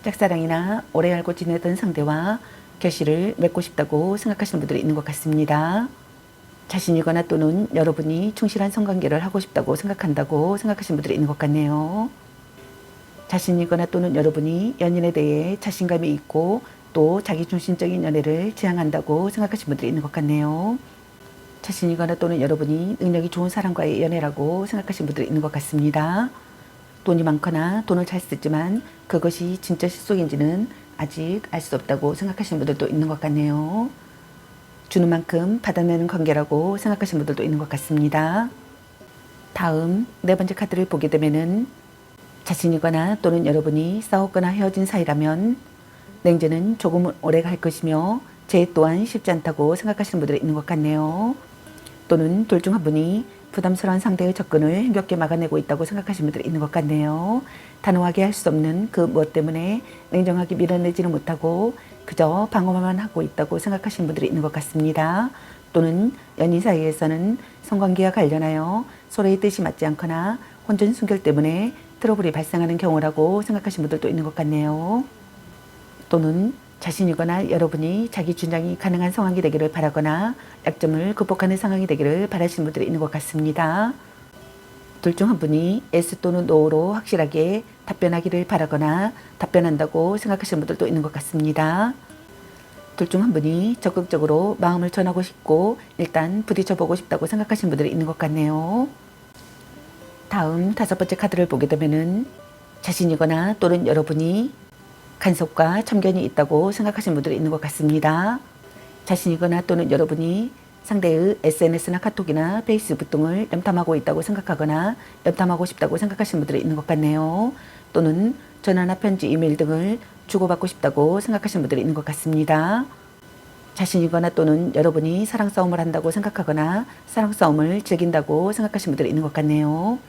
S1: 짝사랑이나 오래 알고 지내던 상대와 결실을 맺고 싶다고 생각하시는 분들이 있는 것 같습니다. 자신이거나 또는 여러분이 충실한 성관계를 하고 싶다고 생각한다고 생각하시는 분들이 있는 것 같네요. 자신이거나 또는 여러분이 연인에 대해 자신감이 있고 또 자기중심적인 연애를 지향한다고 생각하시는 분들이 있는 것 같네요. 자신이거나 또는 여러분이 능력이 좋은 사람과의 연애라고 생각하시는 분들이 있는 것 같습니다. 돈이 많거나 돈을 잘 쓰지만 그것이 진짜 실속인지는 아직 알 수 없다고 생각하시는 분들도 있는 것 같네요. 주는 만큼 받아내는 관계라고 생각하시는 분들도 있는 것 같습니다. 다음 네 번째 카드를 보게 되면은 자신이거나 또는 여러분이 싸웠거나 헤어진 사이라면 냉전은 조금 오래 갈 것이며 재해 또한 쉽지 않다고 생각하시는 분들이 있는 것 같네요. 또는 둘 중 한 분이 부담스러운 상대의 접근을 힘겹게 막아내고 있다고 생각하시는 분들이 있는 것 같네요. 단호하게 할 수 없는 그 무엇 때문에 냉정하게 밀어내지는 못하고 그저 방어만 하고 있다고 생각하시는 분들이 있는 것 같습니다. 또는 연인 사이에서는 성관계와 관련하여 서로의 뜻이 맞지 않거나 혼전 순결 때문에 트러블이 발생하는 경우라고 생각하시는 분들도 있는 것 같네요. 또는 자신이거나 여러분이 자기 주장이 가능한 상황이 되기를 바라거나 약점을 극복하는 상황이 되기를 바라시는 분들이 있는 것 같습니다. 둘 중 한 분이 yes 또는 no로 확실하게 답변하기를 바라거나 답변한다고 생각하시는 분들도 있는 것 같습니다. 둘 중 한 분이 적극적으로 마음을 전하고 싶고 일단 부딪혀보고 싶다고 생각하시는 분들이 있는 것 같네요. 다음 다섯 번째 카드를 보게 되면은 자신이거나 또는 여러분이 간섭과 참견이 있다고 생각하시는 분들이 있는 것 같습니다. 자신이거나 또는 여러분이 상대의 SNS나 카톡이나 페이스북 등을 염탐하고 있다고 생각하거나 염탐하고 싶다고 생각하시는 분들이 있는 것 같네요. 또는 전화나 편지, 이메일 등을 주고받고 싶다고 생각하시는 분들이 있는 것 같습니다. 자신이거나 또는 여러분이 사랑 싸움을 한다고 생각하거나 사랑 싸움을 즐긴다고 생각하시는 분들이 있는 것 같네요.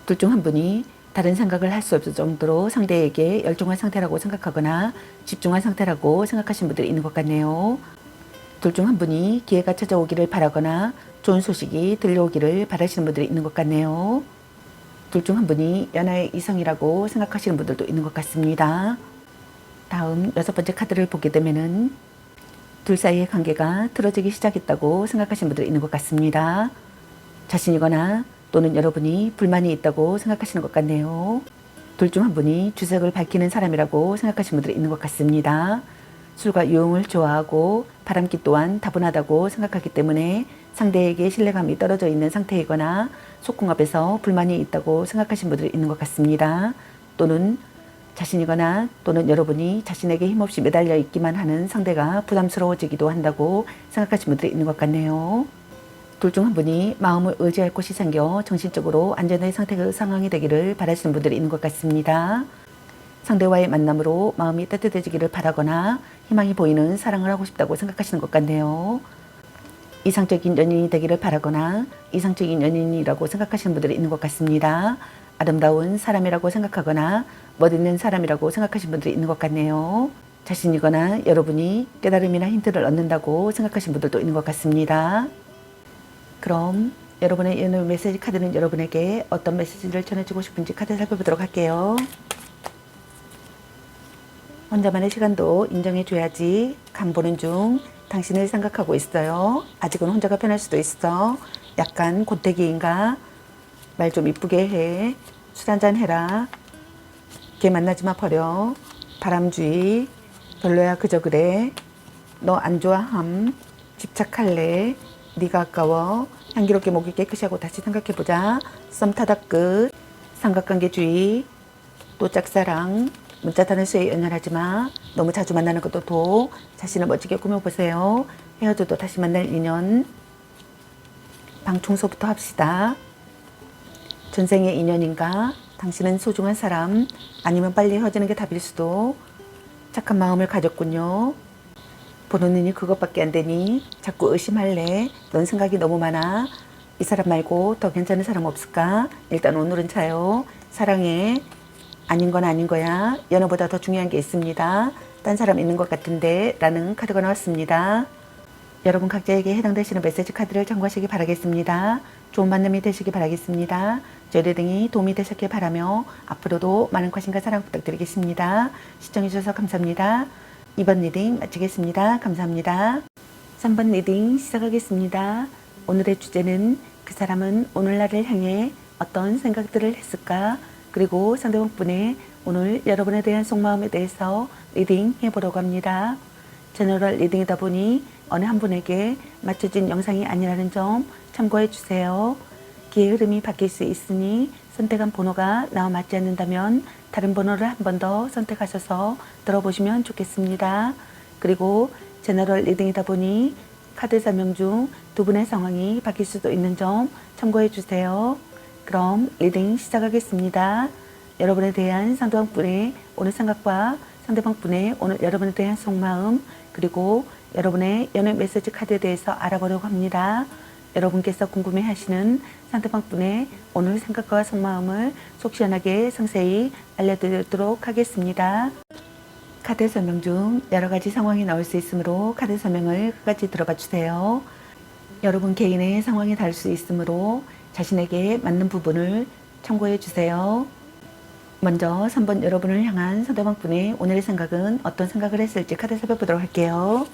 S1: 둘 중 한 분이 다른 생각을 할 수 없을 정도로 상대에게 열중한 상태라고 생각하거나 집중한 상태라고 생각하시는 분들이 있는 것 같네요. 둘 중 한 분이 기회가 찾아오기를 바라거나 좋은 소식이 들려오기를 바라시는 분들이 있는 것 같네요. 둘 중 한 분이 연하의 이성이라고 생각하시는 분들도 있는 것 같습니다. 다음 여섯 번째 카드를 보게 되면은 둘 사이의 관계가 틀어지기 시작했다고 생각하시는 분들이 있는 것 같습니다. 자신이거나 또는 여러분이 불만이 있다고 생각하시는 것 같네요. 둘 중 한 분이 주색을 밝히는 사람이라고 생각하시는 분들이 있는 것 같습니다. 술과 유흥을 좋아하고 바람기 또한 다분하다고 생각하기 때문에 상대에게 신뢰감이 떨어져 있는 상태이거나 속궁합에서 불만이 있다고 생각하시는 분들이 있는 것 같습니다. 또는 자신이거나 또는 여러분이 자신에게 힘없이 매달려 있기만 하는 상대가 부담스러워지기도 한다고 생각하시는 분들이 있는 것 같네요. 둘 중 한 분이 마음을 의지할 곳이 생겨 정신적으로 안전한 상태의 상황이 되기를 바라시는 분들이 있는 것 같습니다. 상대와의 만남으로 마음이 따뜻해지기를 바라거나 희망이 보이는 사랑을 하고 싶다고 생각하시는 것 같네요. 이상적인 연인이 되기를 바라거나 이상적인 연인이라고 생각하시는 분들이 있는 것 같습니다. 아름다운 사람이라고 생각하거나 멋있는 사람이라고 생각하시는 분들이 있는 것 같네요. 자신이거나 여러분이 깨달음이나 힌트를 얻는다고 생각하시는 분들도 있는 것 같습니다. 그럼 여러분의 오늘 메시지 카드는 여러분에게 어떤 메시지를 전해주고 싶은지 카드 살펴보도록 할게요. 혼자만의 시간도 인정해줘야지. 간 보는 중. 당신을 생각하고 있어요. 아직은 혼자가 편할 수도 있어. 약간 고태기인가? 말 좀 이쁘게 해. 술 한잔 해라. 걔 만나지 마 버려. 바람주의. 별로야 그저 그래. 너 안 좋아함. 집착할래. 네가 아까워. 향기롭게 목이 깨끗이 하고 다시 생각해보자. 썸 타다 끝. 삼각관계주의. 또 짝사랑. 문자 타는 수에 연연하지 마. 너무 자주 만나는 것도 도. 자신을 멋지게 꾸며보세요. 헤어져도 다시 만날 인연. 방 청소부터 합시다. 전생의 인연인가? 당신은 소중한 사람. 아니면 빨리 헤어지는 게 답일 수도. 착한 마음을 가졌군요. 보는 눈이 그것밖에 안 되니 자꾸 의심할래. 넌 생각이 너무 많아. 이 사람 말고 더 괜찮은 사람 없을까? 일단 오늘은 자요. 사랑해. 아닌 건 아닌 거야. 연애보다 더 중요한 게 있습니다. 딴 사람 있는 것 같은데 라는 카드가 나왔습니다. 여러분 각자에게 해당되시는 메시지 카드를 참고하시기 바라겠습니다. 좋은 만남이 되시기 바라겠습니다. 저희 리딩이 도움이 되셨길 바라며 앞으로도 많은 관심과 사랑 부탁드리겠습니다. 시청해주셔서 감사합니다. 2번 리딩 마치겠습니다. 감사합니다. 3번 리딩 시작하겠습니다. 오늘의 주제는 그 사람은 오늘 나를 향해 어떤 생각들을 했을까? 그리고 상대방분의 오늘 여러분에 대한 속마음에 대해서 리딩 해보려고 합니다. 제너럴 리딩이다 보니 어느 한 분에게 맞춰진 영상이 아니라는 점 참고해 주세요. 기의 흐름이 바뀔 수 있으니 선택한 번호가 나와 맞지 않는다면 다른 번호를 한 번 더 선택하셔서 들어보시면 좋겠습니다. 그리고 제너럴 리딩이다 보니 카드 설명 중 두 분의 상황이 바뀔 수도 있는 점 참고해 주세요. 그럼 리딩 시작하겠습니다. 여러분에 대한 상대방 분의 오늘 생각과 상대방 분의 오늘 여러분에 대한 속마음, 그리고 여러분의 연애 메시지 카드에 대해서 알아보려고 합니다. 여러분께서 궁금해하시는 상대방 분의 오늘 생각과 속마음을 속 시원하게 상세히 알려드리도록 하겠습니다. 카드 설명 중 여러 가지 상황이 나올 수 있으므로 카드 설명을 끝까지 들어봐 주세요. 여러분 개인의 상황이 다를 수 있으므로 자신에게 맞는 부분을 참고해 주세요. 먼저 3번 여러분을 향한 상대방 분의 오늘의 생각은 어떤 생각을 했을지 카드 살펴보도록 할게요.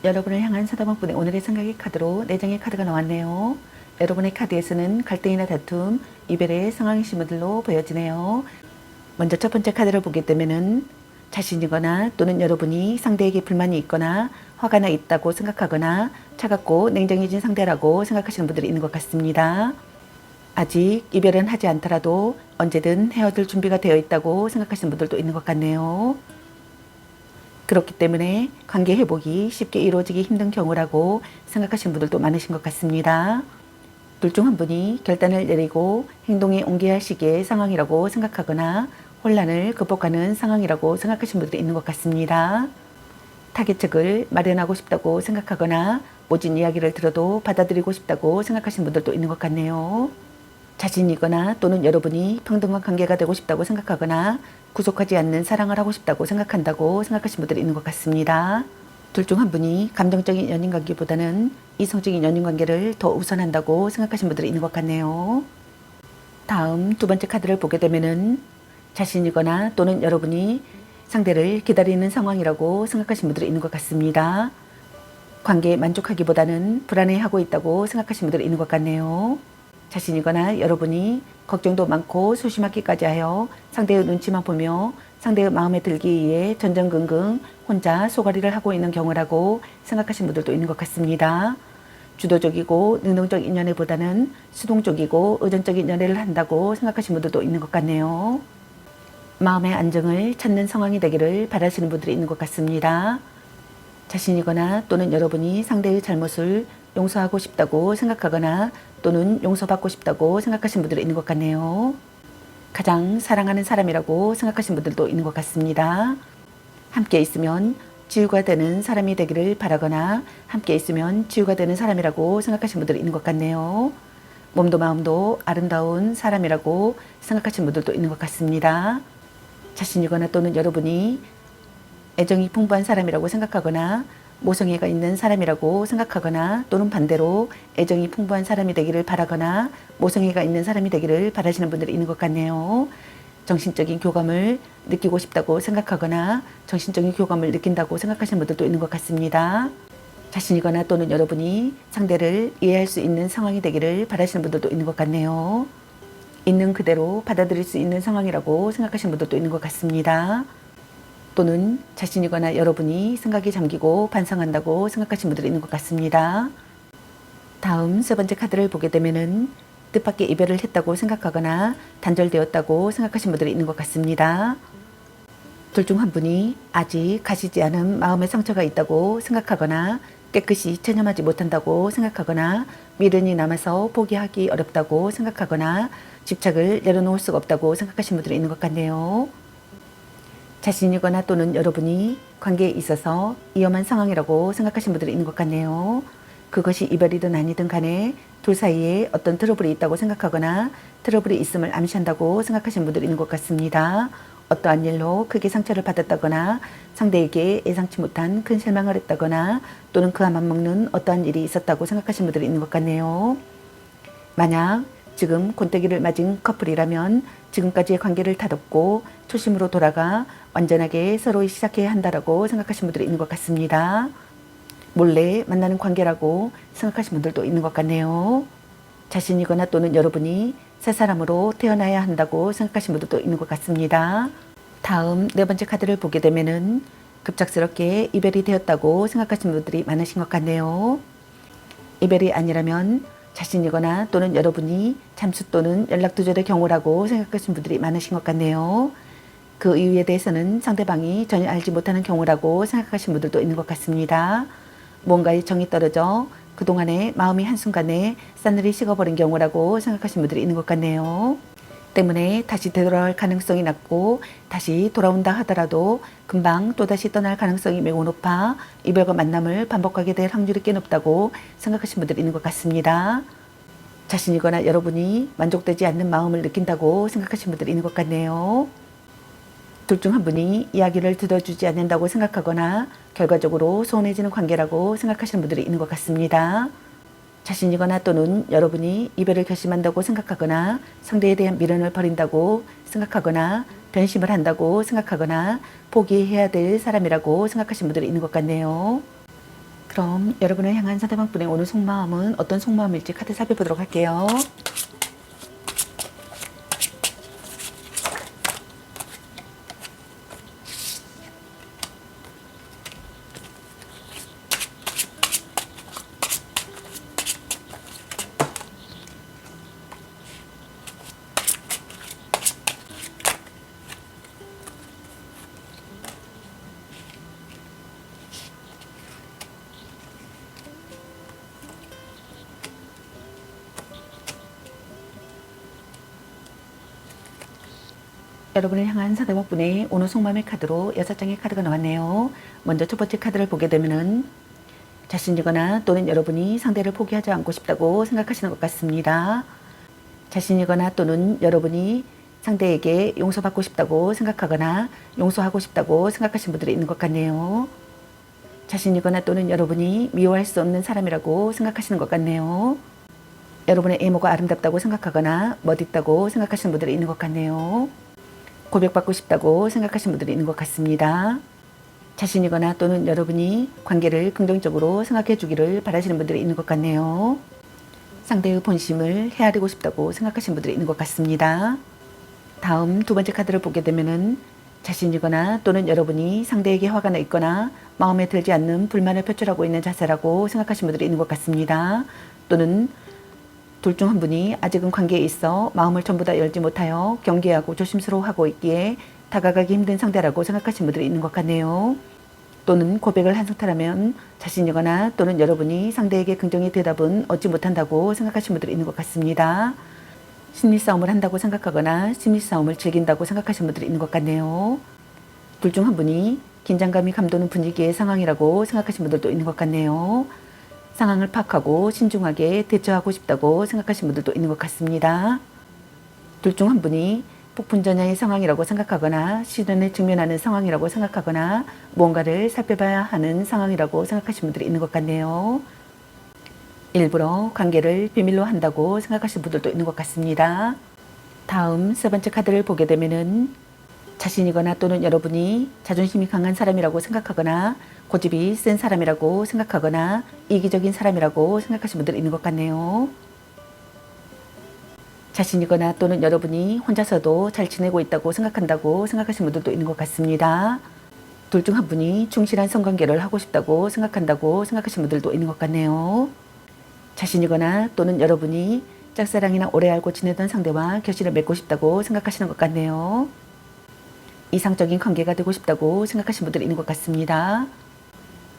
S1: 여러분을 향한 상대방 분의 오늘의 생각의 카드로 4장의 카드가 나왔네요. 여러분의 카드에서는 갈등이나 다툼, 이별의 상황의 신호들로 보여지네요. 먼저 첫 번째 카드를 보게 되면은 자신이거나 또는 여러분이 상대에게 불만이 있거나 화가 나 있다고 생각하거나 차갑고 냉정해진 상대라고 생각하시는 분들이 있는 것 같습니다. 아직 이별은 하지 않더라도 언제든 헤어질 준비가 되어 있다고 생각하시는 분들도 있는 것 같네요. 그렇기 때문에 관계 회복이 쉽게 이루어지기 힘든 경우라고 생각하시는 분들도 많으신 것 같습니다. 둘 중 한 분이 결단을 내리고 행동에 옮겨야 할 시기의 상황이라고 생각하거나 혼란을 극복하는 상황이라고 생각하시는 분들이 있는 것 같습니다. 타겟책을 마련하고 싶다고 생각하거나 모진 이야기를 들어도 받아들이고 싶다고 생각하시는 분들도 있는 것 같네요. 자신이거나 또는 여러분이 평등한 관계가 되고 싶다고 생각하거나 구속하지 않는 사랑을 하고 싶다고 생각한다고 생각하시는 분들이 있는 것 같습니다. 둘 중 한 분이 감정적인 연인관계보다는 이성적인 연인관계를 더 우선한다고 생각하시는 분들이 있는 것 같네요. 다음 두 번째 카드를 보게 되면은 자신이거나 또는 여러분이 상대를 기다리는 상황이라고 생각하시는 분들이 있는 것 같습니다. 관계에 만족하기보다는 불안해하고 있다고 생각하시는 분들이 있는 것 같네요. 자신이거나 여러분이 걱정도 많고 소심하기까지 하여 상대의 눈치만 보며 상대의 마음에 들기 위해 전전긍긍 혼자 소가리를 하고 있는 경우라고 생각하시는 분들도 있는 것 같습니다. 주도적이고 능동적인 연애보다는 수동적이고 의존적인 연애를 한다고 생각하시는 분들도 있는 것 같네요. 마음의 안정을 찾는 상황이 되기를 바라시는 분들이 있는 것 같습니다. 자신이거나 또는 여러분이 상대의 잘못을 용서하고 싶다고 생각하거나 또는 용서받고 싶다고 생각하시는 분들이 있는 것 같네요. 가장 사랑하는 사람이라고 생각하시는 분들도 있는 것 같습니다. 함께 있으면 치유가 되는 사람이 되기를 바라거나 함께 있으면 치유가 되는 사람이라고 생각하시는 분들이 있는 것 같네요. 몸도 마음도 아름다운 사람이라고 생각하시는 분들도 있는 것 같습니다. 자신이거나 또는 여러분이 애정이 풍부한 사람이라고 생각하거나 모성애가 있는 사람이라고 생각하거나 또는 반대로 애정이 풍부한 사람이 되기를 바라거나 모성애가 있는 사람이 되기를 바라시는 분들이 있는 것 같네요. 정신적인 교감을 느끼고 싶다고 생각하거나 정신적인 교감을 느낀다고 생각하시는 분들도 있는 것 같습니다. 자신이거나 또는 여러분이 상대를 이해할 수 있는 상황이 되기를 바라시는 분들도 있는 것 같네요. 있는 그대로 받아들일 수 있는 상황이라고 생각하시는 분들도 있는 것 같습니다. 또는 자신이거나 여러분이 생각에 잠기고 반성한다고 생각하시는 분들이 있는 것 같습니다. 다음 세 번째 카드를 보게 되면은 뜻밖의 이별을 했다고 생각하거나 단절되었다고 생각하시는 분들이 있는 것 같습니다. 둘 중 한 분이 아직 가시지 않은 마음의 상처가 있다고 생각하거나 깨끗이 체념하지 못한다고 생각하거나 미련이 남아서 포기하기 어렵다고 생각하거나 집착을 내려놓을 수가 없다고 생각하시는 분들이 있는 것 같네요. 자신이거나 또는 여러분이 관계에 있어서 위험한 상황이라고 생각하시는 분들이 있는 것 같네요. 그것이 이별이든 아니든 간에 둘 사이에 어떤 트러블이 있다고 생각하거나 트러블이 있음을 암시한다고 생각하시는 분들이 있는 것 같습니다. 어떠한 일로 크게 상처를 받았다거나 상대에게 예상치 못한 큰 실망을 했다거나 또는 그와 맞먹는 어떠한 일이 있었다고 생각하시는 분들이 있는 것 같네요. 만약 지금 곤때기를 맞은 커플이라면 지금까지의 관계를 다듬고 초심으로 돌아가 완전하게 서로 시작해야 한다라고 생각하시는 분들이 있는 것 같습니다. 몰래 만나는 관계라고 생각하시는 분들도 있는 것 같네요. 자신이거나 또는 여러분이 새 사람으로 태어나야 한다고 생각하시는 분들도 있는 것 같습니다. 다음 네 번째 카드를 보게 되면은 급작스럽게 이별이 되었다고 생각하시는 분들이 많으신 것 같네요. 이별이 아니라면 자신이거나 또는 여러분이 잠수 또는 연락 두절의 경우라고 생각하시는 분들이 많으신 것 같네요. 그 이유에 대해서는 상대방이 전혀 알지 못하는 경우라고 생각하시는 분들도 있는 것 같습니다. 뭔가에 정이 떨어져 그동안에 마음이 한순간에 싸늘히 식어버린 경우라고 생각하시는 분들이 있는 것 같네요. 때문에 다시 되돌아올 가능성이 낮고 다시 돌아온다 하더라도 금방 또다시 떠날 가능성이 매우 높아 이별과 만남을 반복하게 될 확률이 꽤 높다고 생각하시는 분들이 있는 것 같습니다. 자신이거나 여러분이 만족되지 않는 마음을 느낀다고 생각하시는 분들이 있는 것 같네요. 둘 중 한 분이 이야기를 들어주지 않는다고 생각하거나 결과적으로 소원해지는 관계라고 생각하시는 분들이 있는 것 같습니다. 자신이거나 또는 여러분이 이별을 결심한다고 생각하거나 상대에 대한 미련을 버린다고 생각하거나 변심을 한다고 생각하거나 포기해야 될 사람이라고 생각하시는 분들이 있는 것 같네요. 그럼 여러분을 향한 상대방 분의 오늘 속마음은 어떤 속마음일지 카드 살펴보도록 할게요. 여러분을 향한 상대방 분의 오늘 속마음의 카드로 6장의 카드가 나왔네요. 먼저 첫 번째 카드를 보게 되면은 자신이거나 또는 여러분이 상대를 포기하지 않고 싶다고 생각하시는 것 같습니다. 자신이거나 또는 여러분이 상대에게 용서받고 싶다고 생각하거나 용서하고 싶다고 생각하시는 분들이 있는 것 같네요. 자신이거나 또는 여러분이 미워할 수 없는 사람이라고 생각하시는 것 같네요. 여러분의 외모가 아름답다고 생각하거나 멋있다고 생각하시는 분들이 있는 것 같네요. 고백받고 싶다고 생각하시는 분들이 있는 것 같습니다. 자신이거나 또는 여러분이 관계를 긍정적으로 생각해 주기를 바라시는 분들이 있는 것 같네요. 상대의 본심을 헤아리고 싶다고 생각하시는 분들이 있는 것 같습니다. 다음 두 번째 카드를 보게 되면은 자신이거나 또는 여러분이 상대에게 화가 나 있거나 마음에 들지 않는 불만을 표출하고 있는 자세라고 생각하시는 분들이 있는 것 같습니다. 또는 둘 중 한 분이 아직은 관계에 있어 마음을 전부 다 열지 못하여 경계하고 조심스러워하고 있기에 다가가기 힘든 상대라고 생각하시는 분들이 있는 것 같네요. 또는 고백을 한 상태라면 자신이거나 또는 여러분이 상대에게 긍정의 대답은 얻지 못한다고 생각하시는 분들이 있는 것 같습니다. 심리싸움을 한다고 생각하거나 심리싸움을 즐긴다고 생각하시는 분들이 있는 것 같네요. 둘 중 한 분이 긴장감이 감도는 분위기의 상황이라고 생각하시는 분들도 있는 것 같네요. 상황을 파악하고 신중하게 대처하고 싶다고 생각하시는 분들도 있는 것 같습니다. 둘 중 한 분이 폭풍전야의 상황이라고 생각하거나 시련에 직면하는 상황이라고 생각하거나 무언가를 살펴봐야 하는 상황이라고 생각하시는 분들이 있는 것 같네요. 일부러 관계를 비밀로 한다고 생각하시는 분들도 있는 것 같습니다. 다음 세 번째 카드를 보게 되면은 자신이거나 또는 여러분이 자존심이 강한 사람이라고 생각하거나 고집이 센 사람이라고 생각하거나 이기적인 사람이라고 생각하시는 분들이 있는 것 같네요. 자신이거나 또는 여러분이 혼자서도 잘 지내고 있다고 생각한다고 생각하시는 분들도 있는 것 같습니다. 둘 중 한 분이 충실한 성관계를 하고 싶다고 생각한다고 생각하시는 분들도 있는 것 같네요. 자신이거나 또는 여러분이 짝사랑이나 오래 알고 지내던 상대와 결실을 맺고 싶다고 생각하시는 것 같네요. 이상적인 관계가 되고 싶다고 생각하시는 분들이 있는 것 같습니다.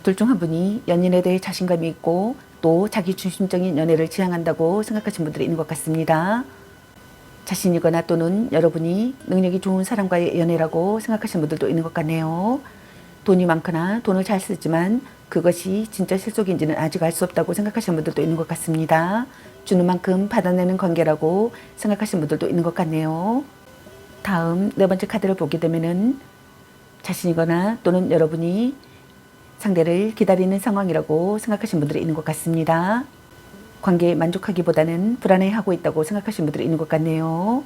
S1: 둘 중 한 분이 연인에 대해 자신감이 있고 또 자기 중심적인 연애를 지향한다고 생각하시는 분들이 있는 것 같습니다. 자신이거나 또는 여러분이 능력이 좋은 사람과의 연애라고 생각하시는 분들도 있는 것 같네요. 돈이 많거나 돈을 잘 쓰지만 그것이 진짜 실속인지는 아직 알 수 없다고 생각하시는 분들도 있는 것 같습니다. 주는 만큼 받아내는 관계라고 생각하시는 분들도 있는 것 같네요. 다음 네 번째 카드를 보게 되면은 자신이거나 또는 여러분이 상대를 기다리는 상황이라고 생각하시는 분들이 있는 것 같습니다. 관계에 만족하기보다는 불안해하고 있다고 생각하시는 분들이 있는 것 같네요.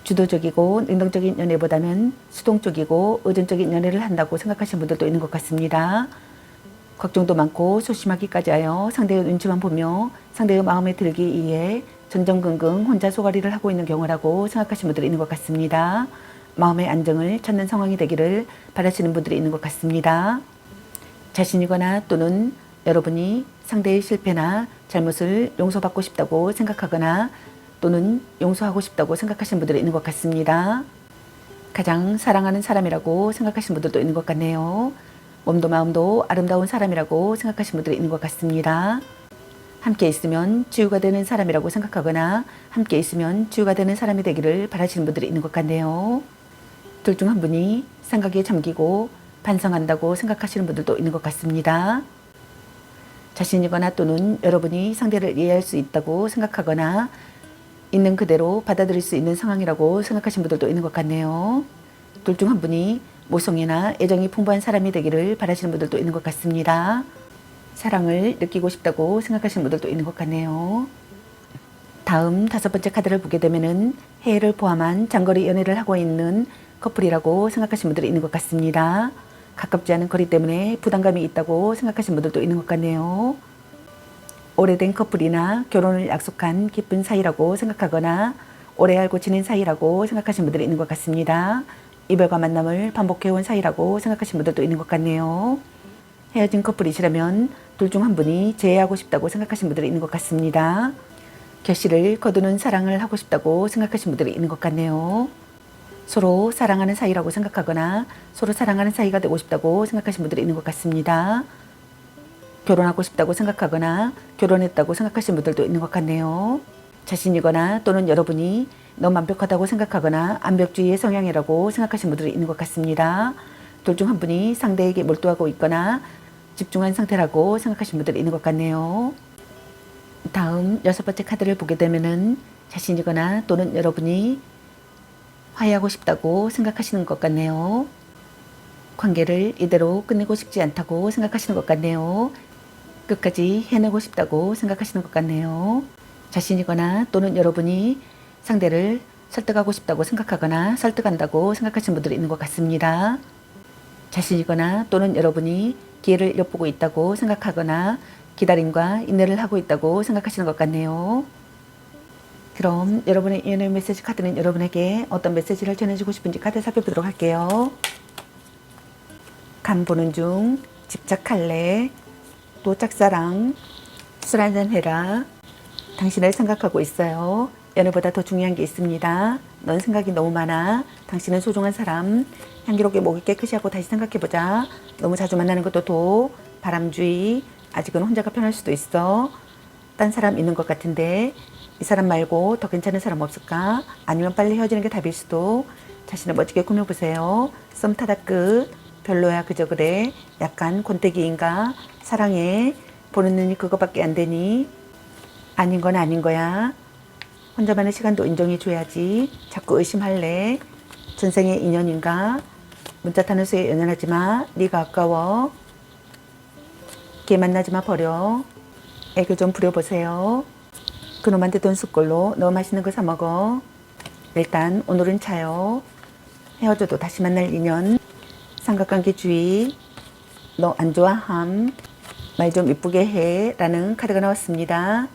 S1: 주도적이고 능동적인 연애보다는 수동적이고 의존적인 연애를 한다고 생각하시는 분들도 있는 것 같습니다. 걱정도 많고 소심하기까지 하여 상대의 눈치만 보며 상대의 마음에 들기 위해 전전긍긍 혼자 소가리를 하고 있는 경우라고 생각하시는 분들이 있는 것 같습니다. 마음의 안정을 찾는 상황이 되기를 바라시는 분들이 있는 것 같습니다. 자신이거나 또는 여러분이 상대의 실패나 잘못을 용서받고 싶다고 생각하거나 또는 용서하고 싶다고 생각하시는 분들이 있는 것 같습니다. 가장 사랑하는 사람이라고 생각하시는 분들도 있는 것 같네요. 몸도 마음도 아름다운 사람이라고 생각하시는 분들이 있는 것 같습니다. 함께 있으면 치유가 되는 사람이라고 생각하거나 함께 있으면 치유가 되는 사람이 되기를 바라시는 분들이 있는 것 같네요. 둘 중 한 분이 생각에 잠기고 반성한다고 생각하시는 분들도 있는 것 같습니다. 자신이거나 또는 여러분이 상대를 이해할 수 있다고 생각하거나 있는 그대로 받아들일 수 있는 상황이라고 생각하시는 분들도 있는 것 같네요. 둘 중 한 분이 모성애나 애정이 풍부한 사람이 되기를 바라시는 분들도 있는 것 같습니다. 사랑을 느끼고 싶다고 생각하시는 분들도 있는 것 같네요. 다음 5번째 카드를 보게 되면은 해외를 포함한 장거리 연애를 하고 있는 커플이라고 생각하시는 분들이 있는 것 같습니다. 가깝지 않은 거리 때문에 부담감이 있다고 생각하시는 분들도 있는 것 같네요. 오래된 커플이나 결혼을 약속한 깊은 사이라고 생각하거나 오래 알고 지낸 사이라고 생각하시는 분들이 있는 것 같습니다. 이별과 만남을 반복해온 사이라고 생각하시는 분들도 있는 것 같네요. 헤어진 커플이시라면 둘 중 한 분이 재회하고 싶다고 생각하시는 분들이 있는 것 같습니다. 결실을 거두는 사랑을 하고 싶다고 생각하시는 분들이 있는 것 같네요. 서로 사랑하는 사이라고 생각하거나 서로 사랑하는 사이가 되고 싶다고 생각하시는 분들이 있는 것 같습니다. 결혼하고 싶다고 생각하거나 결혼했다고 생각하시는 분들도 있는 것 같네요. 자신이거나 또는 여러분이 너무 완벽하다고 생각하거나 완벽주의의 성향이라고 생각하시는 분들이 있는 것 같습니다. 둘 중 한 분이 상대에게 몰두하고 있거나 집중한 상태라고 생각하시는 분들이 있는 것 같네요. 다음 6번째 카드를 보게 되면은 자신이거나 또는 여러분이 화해하고 싶다고 생각하시는 것 같네요. 관계를 이대로 끝내고 싶지 않다고 생각하시는 것 같네요. 끝까지 해내고 싶다고 생각하시는 것 같네요. 자신이거나 또는 여러분이 상대를 설득하고 싶다고 생각하거나 설득한다고 생각하시는 분들이 있는 것 같습니다. 자신이거나 또는 여러분이 기회를 엿보고 있다고 생각하거나 기다림과 인내를 하고 있다고 생각하시는 것 같네요. 그럼 여러분의 연애 메시지 카드는 여러분에게 어떤 메시지를 전해주고 싶은지 카드 살펴보도록 할게요. 간 보는 중, 집착할래, 또 짝사랑, 술 한잔 해라, 당신을 생각하고 있어요. 연애보다 더 중요한 게 있습니다. 넌 생각이 너무 많아. 당신은 소중한 사람. 향기롭게 목을 깨끗이 하고 다시 생각해보자. 너무 자주 만나는 것도 도. 바람주의. 아직은 혼자가 편할 수도 있어. 딴 사람 있는 것 같은데 이 사람 말고 더 괜찮은 사람 없을까? 아니면 빨리 헤어지는 게 답일 수도. 자신을 멋지게 꾸며보세요. 썸 타다 끝. 별로야 그저 그래. 약간 권태기인가? 사랑해. 보는 눈이 그거밖에 안 되니? 아닌 건 아닌 거야. 혼자만의 시간도 인정해줘야지. 자꾸 의심할래. 전생의 인연인가? 문자 타는 수에 연연하지 마. 네가 아까워. 걔 만나지 마 버려. 애교 좀 부려보세요. 그놈한테 돈 쓸 걸로 너 맛있는 거 사 먹어. 일단 오늘은 차요. 헤어져도 다시 만날 인연. 삼각관계 주의. 너 안 좋아함. 말 좀 이쁘게 해. 라는 카드가 나왔습니다.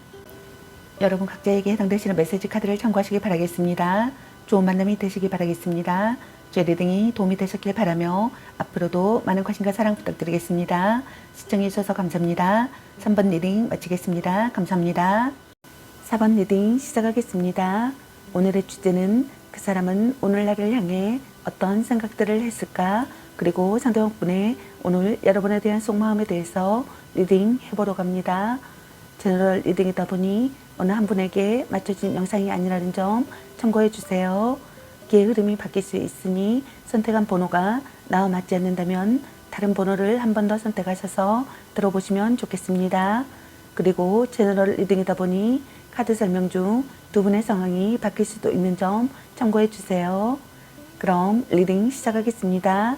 S1: 여러분 각자에게 해당되시는 메시지 카드를 참고하시기 바라겠습니다. 좋은 만남이 되시기 바라겠습니다. 제 리딩이 도움이 되셨길 바라며 앞으로도 많은 관심과 사랑 부탁드리겠습니다. 시청해 주셔서 감사합니다. 3번 리딩 마치겠습니다. 감사합니다. 4번 리딩 시작하겠습니다. 오늘의 주제는 그 사람은 오늘날을 향해 어떤 생각들을 했을까? 그리고 상대방분의 오늘 여러분에 대한 속마음에 대해서 리딩 해보러 갑니다. 제너럴 리딩이다 보니 어느 한 분에게 맞춰진 영상이 아니라는 점 참고해 주세요. 기의 흐름이 바뀔 수 있으니 선택한 번호가 나와 맞지 않는다면 다른 번호를 한 번 더 선택하셔서 들어보시면 좋겠습니다. 그리고 제너럴 리딩이다 보니 카드 설명 중 두 분의 상황이 바뀔 수도 있는 점 참고해 주세요. 그럼 리딩 시작하겠습니다.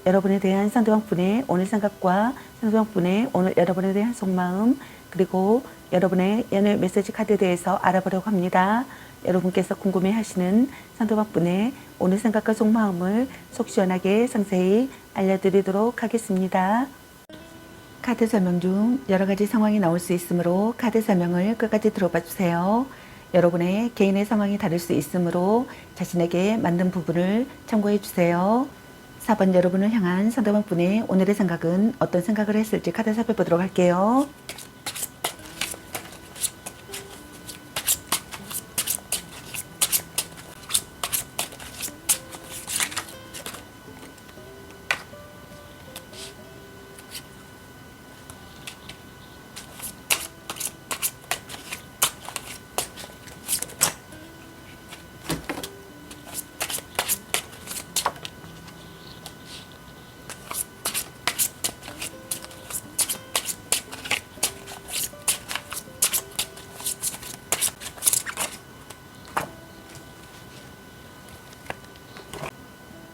S1: 여러분에 대한 상대방분의 오늘 생각과 상대방분의 오늘 여러분에 대한 속마음 그리고 여러분의 연애 메시지 카드에 대해서 알아보려고 합니다. 여러분께서 궁금해하시는 상대방분의 오늘 생각과 속마음을 속 시원하게 상세히 알려드리도록 하겠습니다. 카드 설명 중 여러 가지 상황이 나올 수 있으므로 카드 설명을 끝까지 들어봐 주세요. 여러분의 개인의 상황이 다를 수 있으므로 자신에게 맞는 부분을 참고해 주세요. 4번 여러분을 향한 상대방분의 오늘의 생각은 어떤 생각을 했을지 카드 살펴보도록 할게요.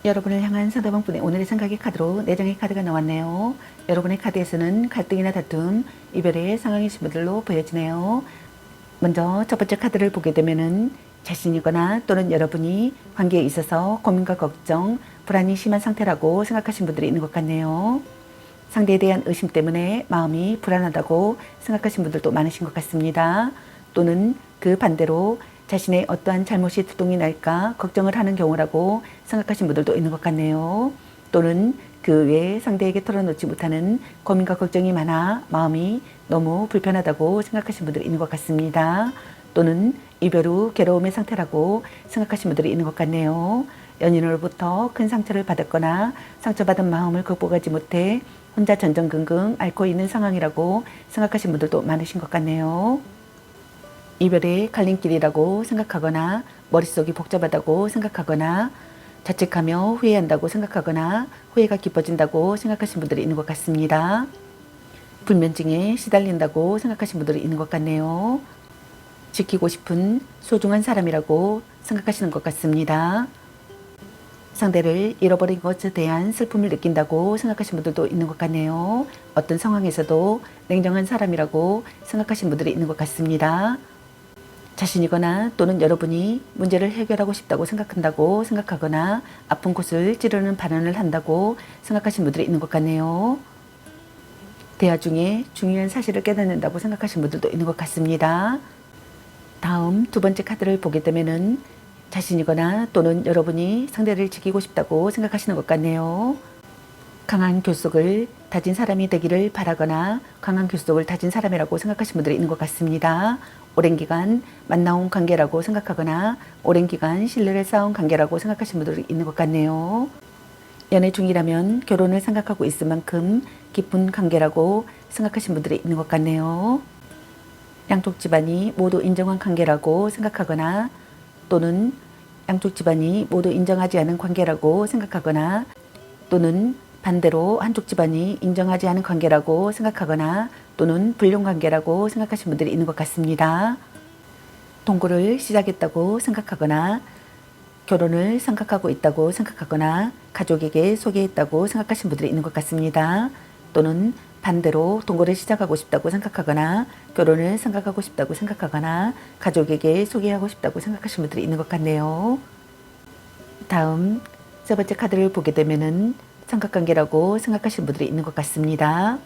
S1: 여러분을 향한 상대방분의 오늘의 생각의 카드로 내정의 카드가 나왔네요. 여러분의 카드에서는 갈등이나 다툼, 이별의 상황이신 분들로 보여지네요. 먼저 첫 번째 카드를 보게 되면은 자신이거나 또는 여러분이 관계에 있어서 고민과 걱정, 불안이 심한 상태라고 생각하신 분들이 있는 것 같네요. 상대에 대한 의심 때문에 마음이 불안하다고 생각하신 분들도 많으신 것 같습니다. 또는 그 반대로 자신의 어떠한 잘못이 두동이 날까 걱정을 하는 경우라고 생각하신 분들도 있는 것 같네요. 또는 그 외에 상대에게 털어놓지 못하는 고민과 걱정이 많아 마음이 너무 불편하다고 생각하신 분들이 있는 것 같습니다. 또는 이별 후 괴로움의 상태라고 생각하신 분들이 있는 것 같네요. 연인으로부터 큰 상처를 받았거나 상처받은 마음을 극복하지 못해 혼자 전전긍긍 앓고 있는 상황이라고 생각하신 분들도 많으신 것 같네요. 이별의 갈림길이라고 생각하거나 머릿속이 복잡하다고 생각하거나 자책하며 후회한다고 생각하거나 후회가 깊어진다고 생각하신 분들이 있는 것 같습니다. 불면증에 시달린다고 생각하신 분들이 있는 것 같네요. 지키고 싶은 소중한 사람이라고 생각하시는 것 같습니다. 상대를 잃어버린 것에 대한 슬픔을 느낀다고 생각하신 분들도 있는 것 같네요. 어떤 상황에서도 냉정한 사람이라고 생각하신 분들이 있는 것 같습니다. 자신이거나 또는 여러분이 문제를 해결하고 싶다고 생각한다고 생각하거나 아픈 곳을 찌르는 발언을 한다고 생각하신 분들이 있는 것 같네요. 대화 중에 중요한 사실을 깨닫는다고 생각하신 분들도 있는 것 같습니다. 다음 두 번째 카드를 보게 되면은 자신이거나 또는 여러분이 상대를 지키고 싶다고 생각하시는 것 같네요. 강한 결속을 다진 사람이 되기를 바라거나 강한 결속을 다진 사람이라고 생각하시는 분들이 있는 것 같습니다. 오랜 기간 만나온 관계라고 생각하거나 오랜 기간 신뢰를 쌓은 관계라고 생각하시는 분들이 있는 것 같네요. 연애 중이라면 결혼을 생각하고 있을 만큼 깊은 관계라고 생각하시는 분들이 있는 것 같네요. 양쪽 집안이 모두 인정한 관계라고 생각하거나 또는 양쪽 집안이 모두 인정하지 않은 관계라고 생각하거나 또는 반대로 한쪽 집안이 인정하지 않은 관계라고 생각하거나 또는 불륜관계라고 생각하시는 분들이 있는 것 같습니다. 동거를 시작했다고 생각하거나 결혼을 생각하고 있다고 생각하거나 가족에게 소개했다고 생각하시는 분들이 있는 것 같습니다. 또는 반대로 동거를 시작하고 싶다고 생각하거나 결혼을 생각하고 싶다고 생각하거나 가족에게 소개하고 싶다고 생각하시는 분들이 있는 것 같네요. 다음 세 번째 카드를 보게 되면은 삼각관계라고 생각하시는 분들이 있는 것 같습니다.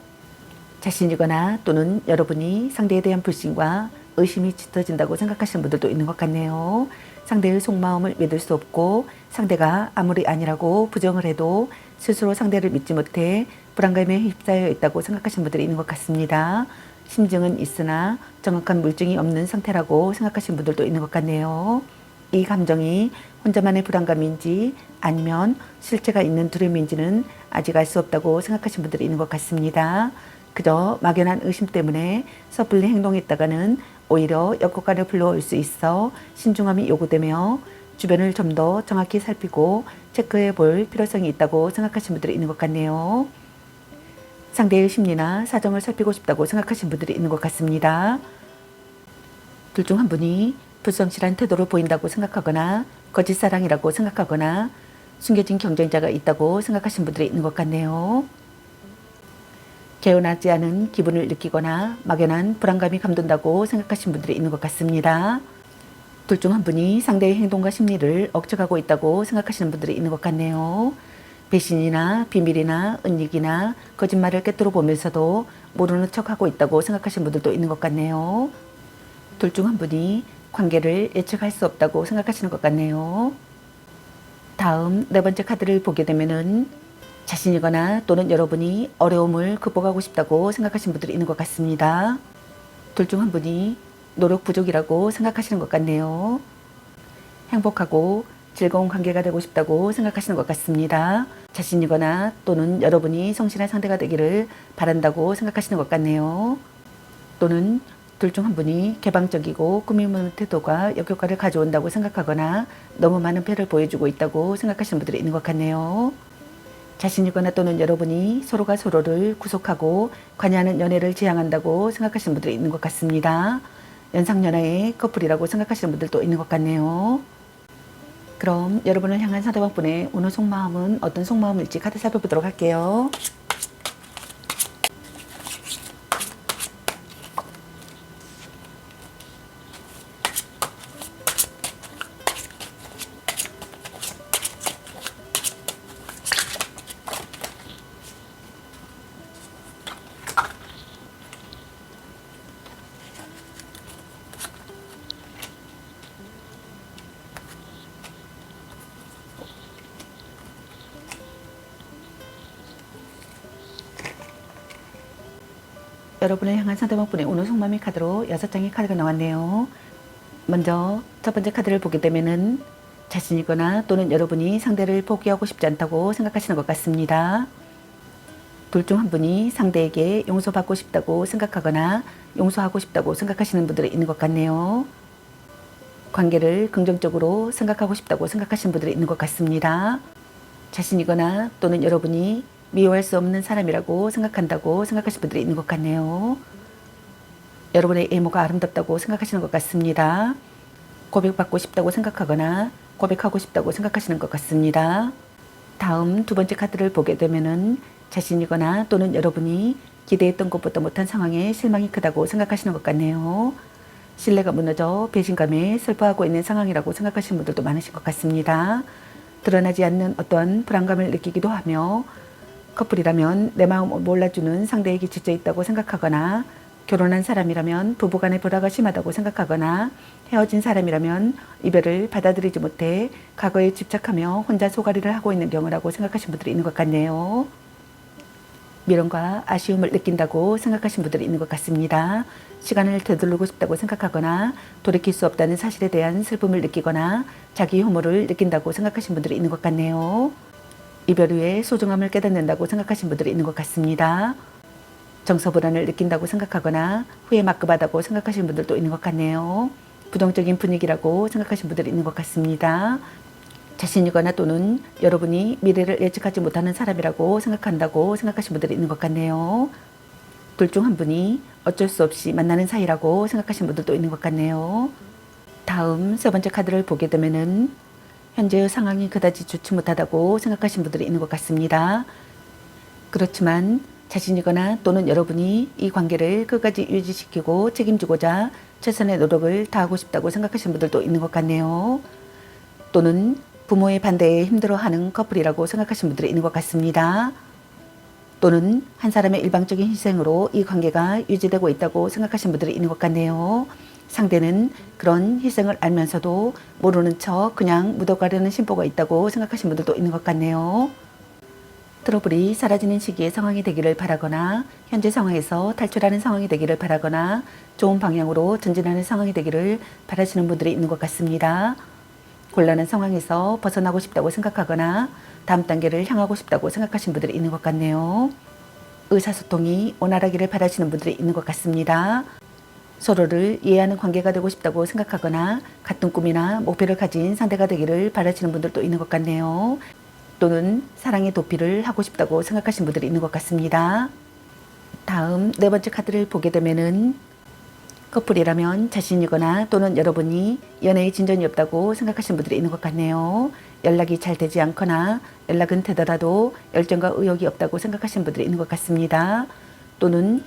S1: 자신이거나 또는 여러분이 상대에 대한 불신과 의심이 짙어진다고 생각하시는 분들도 있는 것 같네요. 상대의 속마음을 믿을 수 없고 상대가 아무리 아니라고 부정을 해도 스스로 상대를 믿지 못해 불안감에 휩싸여 있다고 생각하시는 분들이 있는 것 같습니다. 심증은 있으나 정확한 물증이 없는 상태라고 생각하시는 분들도 있는 것 같네요. 이 감정이 혼자만의 불안감인지 아니면 실체가 있는 두려움인지는 아직 알 수 없다고 생각하시는 분들이 있는 것 같습니다. 그저 막연한 의심 때문에 섣불리 행동했다가는 오히려 역효과를 불러올 수 있어 신중함이 요구되며 주변을 좀 더 정확히 살피고 체크해 볼 필요성이 있다고 생각하시는 분들이 있는 것 같네요. 상대의 심리나 사정을 살피고 싶다고 생각하시는 분들이 있는 것 같습니다. 둘 중 한 분이 불성실한 태도를 보인다고 생각하거나 거짓사랑이라고 생각하거나 숨겨진 경쟁자가 있다고 생각하시는 분들이 있는 것 같네요. 개운하지 않은 기분을 느끼거나 막연한 불안감이 감돈다고 생각하시는 분들이 있는 것 같습니다. 둘 중 한 분이 상대의 행동과 심리를 억측하고 있다고 생각하시는 분들이 있는 것 같네요. 배신이나 비밀이나 은닉이나 거짓말을 꿰뚫어 보면서도 모르는 척하고 있다고 생각하시는 분들도 있는 것 같네요. 둘 중 한 분이 관계를 예측할 수 없다고 생각하시는 것 같네요. 다음 네 번째 카드를 보게 되면은 자신이거나 또는 여러분이 어려움을 극복하고 싶다고 생각하시는 분들이 있는 것 같습니다. 둘 중 한 분이 노력 부족이라고 생각하시는 것 같네요. 행복하고 즐거운 관계가 되고 싶다고 생각하시는 것 같습니다. 자신이거나 또는 여러분이 성실한 상대가 되기를 바란다고 생각하시는 것 같네요. 또는 둘 중 한 분이 개방적이고 꾸밈 없는 태도가 역효과를 가져온다고 생각하거나 너무 많은 패를 보여주고 있다고 생각하시는 분들이 있는 것 같네요. 자신이거나 또는 여러분이 서로가 서로를 구속하고 관여하는 연애를 지향한다고 생각하시는 분들이 있는 것 같습니다. 연상연하의 커플이라고 생각하시는 분들도 있는 것 같네요. 그럼 여러분을 향한 상대방분의 오늘 속마음은 어떤 속마음일지 카드 살펴보도록 할게요. 여러분을 향한 상대방분의 오늘 속마음의 카드로 6장의 카드가 나왔네요. 먼저 첫 번째 카드를 보게 되면은 자신이거나 또는 여러분이 상대를 포기하고 싶지 않다고 생각하시는 것 같습니다. 둘 중 한 분이 상대에게 용서받고 싶다고 생각하거나 용서하고 싶다고 생각하시는 분들이 있는 것 같네요. 관계를 긍정적으로 생각하고 싶다고 생각하시는 분들이 있는 것 같습니다. 자신이거나 또는 여러분이 미워할 수 없는 사람이라고 생각한다고 생각하시는 분들이 있는 것 같네요. 여러분의 외모가 아름답다고 생각하시는 것 같습니다. 고백받고 싶다고 생각하거나 고백하고 싶다고 생각하시는 것 같습니다. 다음 두 번째 카드를 보게 되면은 자신이거나 또는 여러분이 기대했던 것보다 못한 상황에 실망이 크다고 생각하시는 것 같네요. 신뢰가 무너져 배신감에 슬퍼하고 있는 상황이라고 생각하시는 분들도 많으신 것 같습니다. 드러나지 않는 어떤 불안감을 느끼기도 하며 커플이라면 내 마음을 몰라주는 상대에게 지쳐 있다고 생각하거나 결혼한 사람이라면 부부간의 불화가 심하다고 생각하거나 헤어진 사람이라면 이별을 받아들이지 못해 과거에 집착하며 혼자 소가리를 하고 있는 경우라고 생각하시는 분들이 있는 것 같네요. 미련과 아쉬움을 느낀다고 생각하시는 분들이 있는 것 같습니다. 시간을 되돌리고 싶다고 생각하거나 돌이킬 수 없다는 사실에 대한 슬픔을 느끼거나 자기 혐오를 느낀다고 생각하시는 분들이 있는 것 같네요. 이별 후에 소중함을 깨닫는다고 생각하시는 분들이 있는 것 같습니다. 정서불안을 느낀다고 생각하거나 후회 막급하다고 생각하시는 분들도 있는 것 같네요. 부정적인 분위기라고 생각하시는 분들이 있는 것 같습니다. 자신이거나 또는 여러분이 미래를 예측하지 못하는 사람이라고 생각한다고 생각하시는 분들이 있는 것 같네요. 둘 중 한 분이 어쩔 수 없이 만나는 사이라고 생각하시는 분들도 있는 것 같네요. 다음 세 번째 카드를 보게 되면은 현재의 상황이 그다지 좋지 못하다고 생각하시는 분들이 있는 것 같습니다. 그렇지만 자신이거나 또는 여러분이 이 관계를 끝까지 유지시키고 책임지고자 최선의 노력을 다하고 싶다고 생각하시는 분들도 있는 것 같네요. 또는 부모의 반대에 힘들어하는 커플이라고 생각하시는 분들이 있는 것 같습니다. 또는 한 사람의 일방적인 희생으로 이 관계가 유지되고 있다고 생각하시는 분들이 있는 것 같네요. 상대는 그런 희생을 알면서도 모르는 척 그냥 묻어가려는 심보가 있다고 생각하시는 분들도 있는 것 같네요. 트러블이 사라지는 시기의 상황이 되기를 바라거나 현재 상황에서 탈출하는 상황이 되기를 바라거나 좋은 방향으로 전진하는 상황이 되기를 바라시는 분들이 있는 것 같습니다. 곤란한 상황에서 벗어나고 싶다고 생각하거나 다음 단계를 향하고 싶다고 생각하시는 분들이 있는 것 같네요. 의사소통이 원활하기를 바라시는 분들이 있는 것 같습니다. 서로를 이해하는 관계가 되고 싶다고 생각하거나 같은 꿈이나 목표를 가진 상대가 되기를 바라시는 분들도 있는 것 같네요. 또는 사랑의 도피를 하고 싶다고 생각하시는 분들이 있는 것 같습니다. 다음 네 번째 카드를 보게 되면은 커플이라면 자신이거나 또는 여러분이 연애에 진전이 없다고 생각하시는 분들이 있는 것 같네요. 연락이 잘 되지 않거나 연락은 되더라도 열정과 의욕이 없다고 생각하시는 분들이 있는 것 같습니다. 또는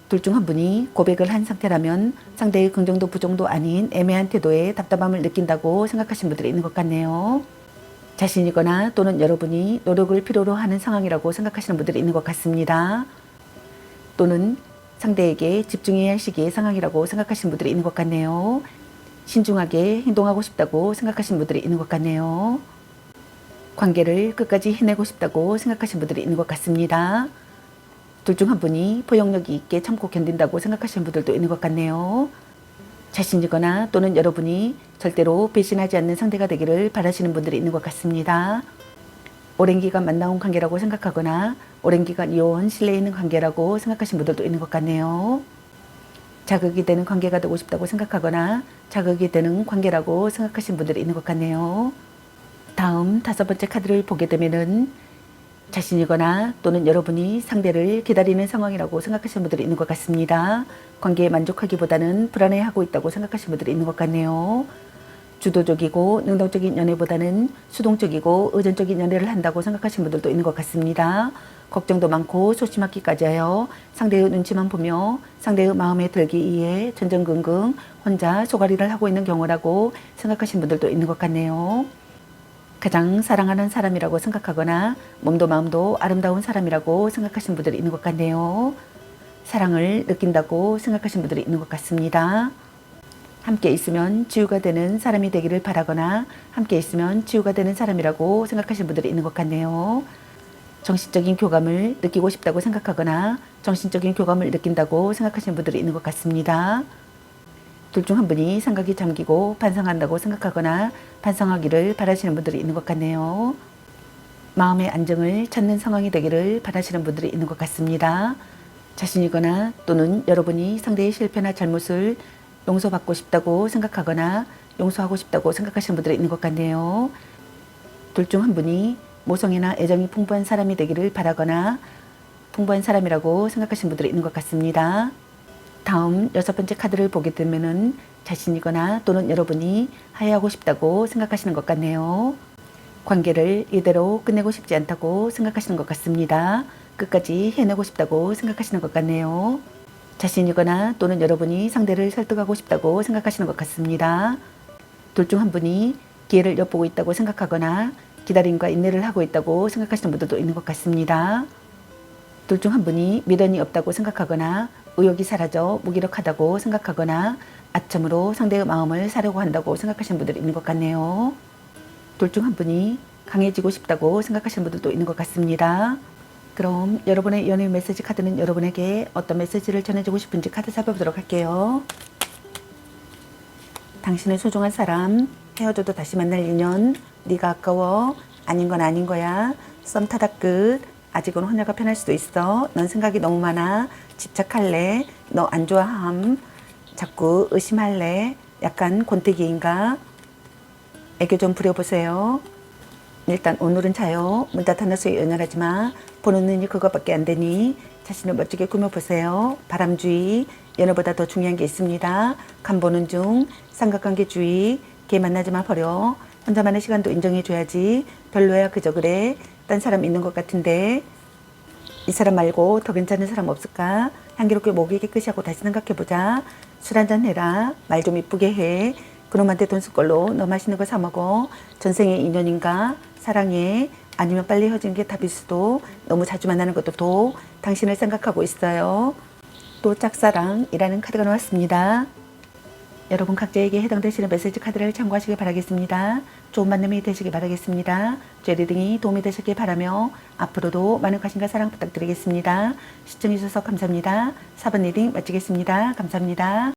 S1: 둘 중 한 분이 고백을 한 상태라면 상대의 긍정도 부정도 아닌 애매한 태도에 답답함을 느낀다고 생각하시는 분들이 있는 것 같네요. 자신이거나 또는 여러분이 노력을 필요로 하는 상황이라고 생각하시는 분들이 있는 것 같습니다. 또는 상대에게 집중해야 할 시기의 상황이라고 생각하시는 분들이 있는 것 같네요. 신중하게 행동하고 싶다고 생각하시는 분들이 있는 것 같네요. 관계를 끝까지 해내고 싶다고 생각하시는 분들이 있는 것 같습니다. 둘 중 한 분이 포용력이 있게 참고 견딘다고 생각하시는 분들도 있는 것 같네요. 자신이거나 또는 여러분이 절대로 배신하지 않는 상대가 되기를 바라시는 분들이 있는 것 같습니다. 오랜 기간 만나온 관계라고 생각하거나 오랜 기간 이어온 신뢰 있는 관계라고 생각하시는 분들도 있는 것 같네요. 자극이 되는 관계가 되고 싶다고 생각하거나 자극이 되는 관계라고 생각하시는 분들이 있는 것 같네요. 다음 5번째 카드를 보게 되면은 자신이거나 또는 여러분이 상대를 기다리는 상황이라고 생각하시는 분들이 있는 것 같습니다. 관계에 만족하기보다는 불안해하고 있다고 생각하시는 분들이 있는 것 같네요. 주도적이고 능동적인 연애보다는 수동적이고 의존적인 연애를 한다고 생각하시는 분들도 있는 것 같습니다. 걱정도 많고 소심하기까지 하여 상대의 눈치만 보며 상대의 마음에 들기 위해 전전긍긍 혼자 소가리를 하고 있는 경우라고 생각하시는 분들도 있는 것 같네요. 가장 사랑하는 사람이라고 생각하거나 몸도 마음도 아름다운 사람이라고 생각하시는 분들이 있는 것 같네요. 사랑을 느낀다고 생각하시는 분들이 있는 것 같습니다. 함께 있으면 치유가 되는 사람이 되기를 바라거나 함께 있으면 치유가 되는 사람이라고 생각하시는 분들이 있는 것 같네요. 정신적인 교감을 느끼고 싶다고 생각하거나 정신적인 교감을 느낀다고 생각하시는 분들이 있는 것 같습니다. 둘 중 한 분이 생각이 잠기고 반성한다고 생각하거나 반성하기를 바라시는 분들이 있는 것 같네요. 마음의 안정을 찾는 상황이 되기를 바라시는 분들이 있는 것 같습니다. 자신이거나 또는 여러분이 상대의 실패나 잘못을 용서받고 싶다고 생각하거나 용서하고 싶다고 생각하시는 분들이 있는 것 같네요. 둘 중 한 분이 모성애나 애정이 풍부한 사람이 되기를 바라거나 풍부한 사람이라고 생각하시는 분들이 있는 것 같습니다. 다음 6번째 카드를 보게 되면은 자신이거나 또는 여러분이 화해하고 싶다고 생각하시는 것 같네요. 관계를 이대로 끝내고 싶지 않다고 생각하시는 것 같습니다. 끝까지 해내고 싶다고 생각하시는 것 같네요. 자신이거나 또는 여러분이 상대를 설득하고 싶다고 생각하시는 것 같습니다. 둘 중 한 분이 기회를 엿보고 있다고 생각하거나 기다림과 인내를 하고 있다고 생각하시는 분들도 있는 것 같습니다. 둘 중 한 분이 미련이 없다고 생각하거나 의욕이 사라져 무기력하다고 생각하거나 아첨으로 상대의 마음을 사려고 한다고 생각하시는 분들이 있는 것 같네요. 둘 중 한 분이 강해지고 싶다고 생각하시는 분들도 있는 것 같습니다. 그럼 여러분의 연애 메시지 카드는 여러분에게 어떤 메시지를 전해주고 싶은지 카드 살펴보도록 할게요. 당신의 소중한 사람, 헤어져도 다시 만날 인연, 네가 아까워, 아닌 건 아닌 거야, 썸 타다 끝, 아직은 혼자가 편할 수도 있어, 넌 생각이 너무 많아, 집착할래, 너 안 좋아함, 자꾸 의심할래, 약간 권태기인가, 애교 좀 부려보세요. 일단 오늘은 자요. 문 닫아놔서 연연하지 마. 보는 눈이 그것밖에 안 되니 자신을 멋지게 꾸며보세요. 바람주의, 연애보다 더 중요한 게 있습니다. 간 보는 중, 삼각관계 주의, 걔 만나지 마 버려. 혼자만의 시간도 인정해줘야지. 별로야 그저 그래. 딴 사람 있는 것 같은데 이 사람 말고 더 괜찮은 사람 없을까? 향기롭게 목이 깨끗이 하고 다시 생각해보자. 술 한잔 해라. 말 좀 이쁘게 해. 그놈한테 돈 쓸 걸로 너 맛있는 거 사 먹어. 전생의 인연인가? 사랑해. 아니면 빨리 헤어지는 게 답일 수도. 너무 자주 만나는 것도 도. 당신을 생각하고 있어요. 또 짝사랑이라는 카드가 나왔습니다. 여러분 각자에게 해당되시는 메시지 카드를 참고하시길 바라겠습니다. 좋은 만남이 되시길 바라겠습니다. 제 리딩이 도움이 되셨길 바라며 앞으로도 많은 관심과 사랑 부탁드리겠습니다. 시청해주셔서 감사합니다. 4번 리딩 마치겠습니다. 감사합니다.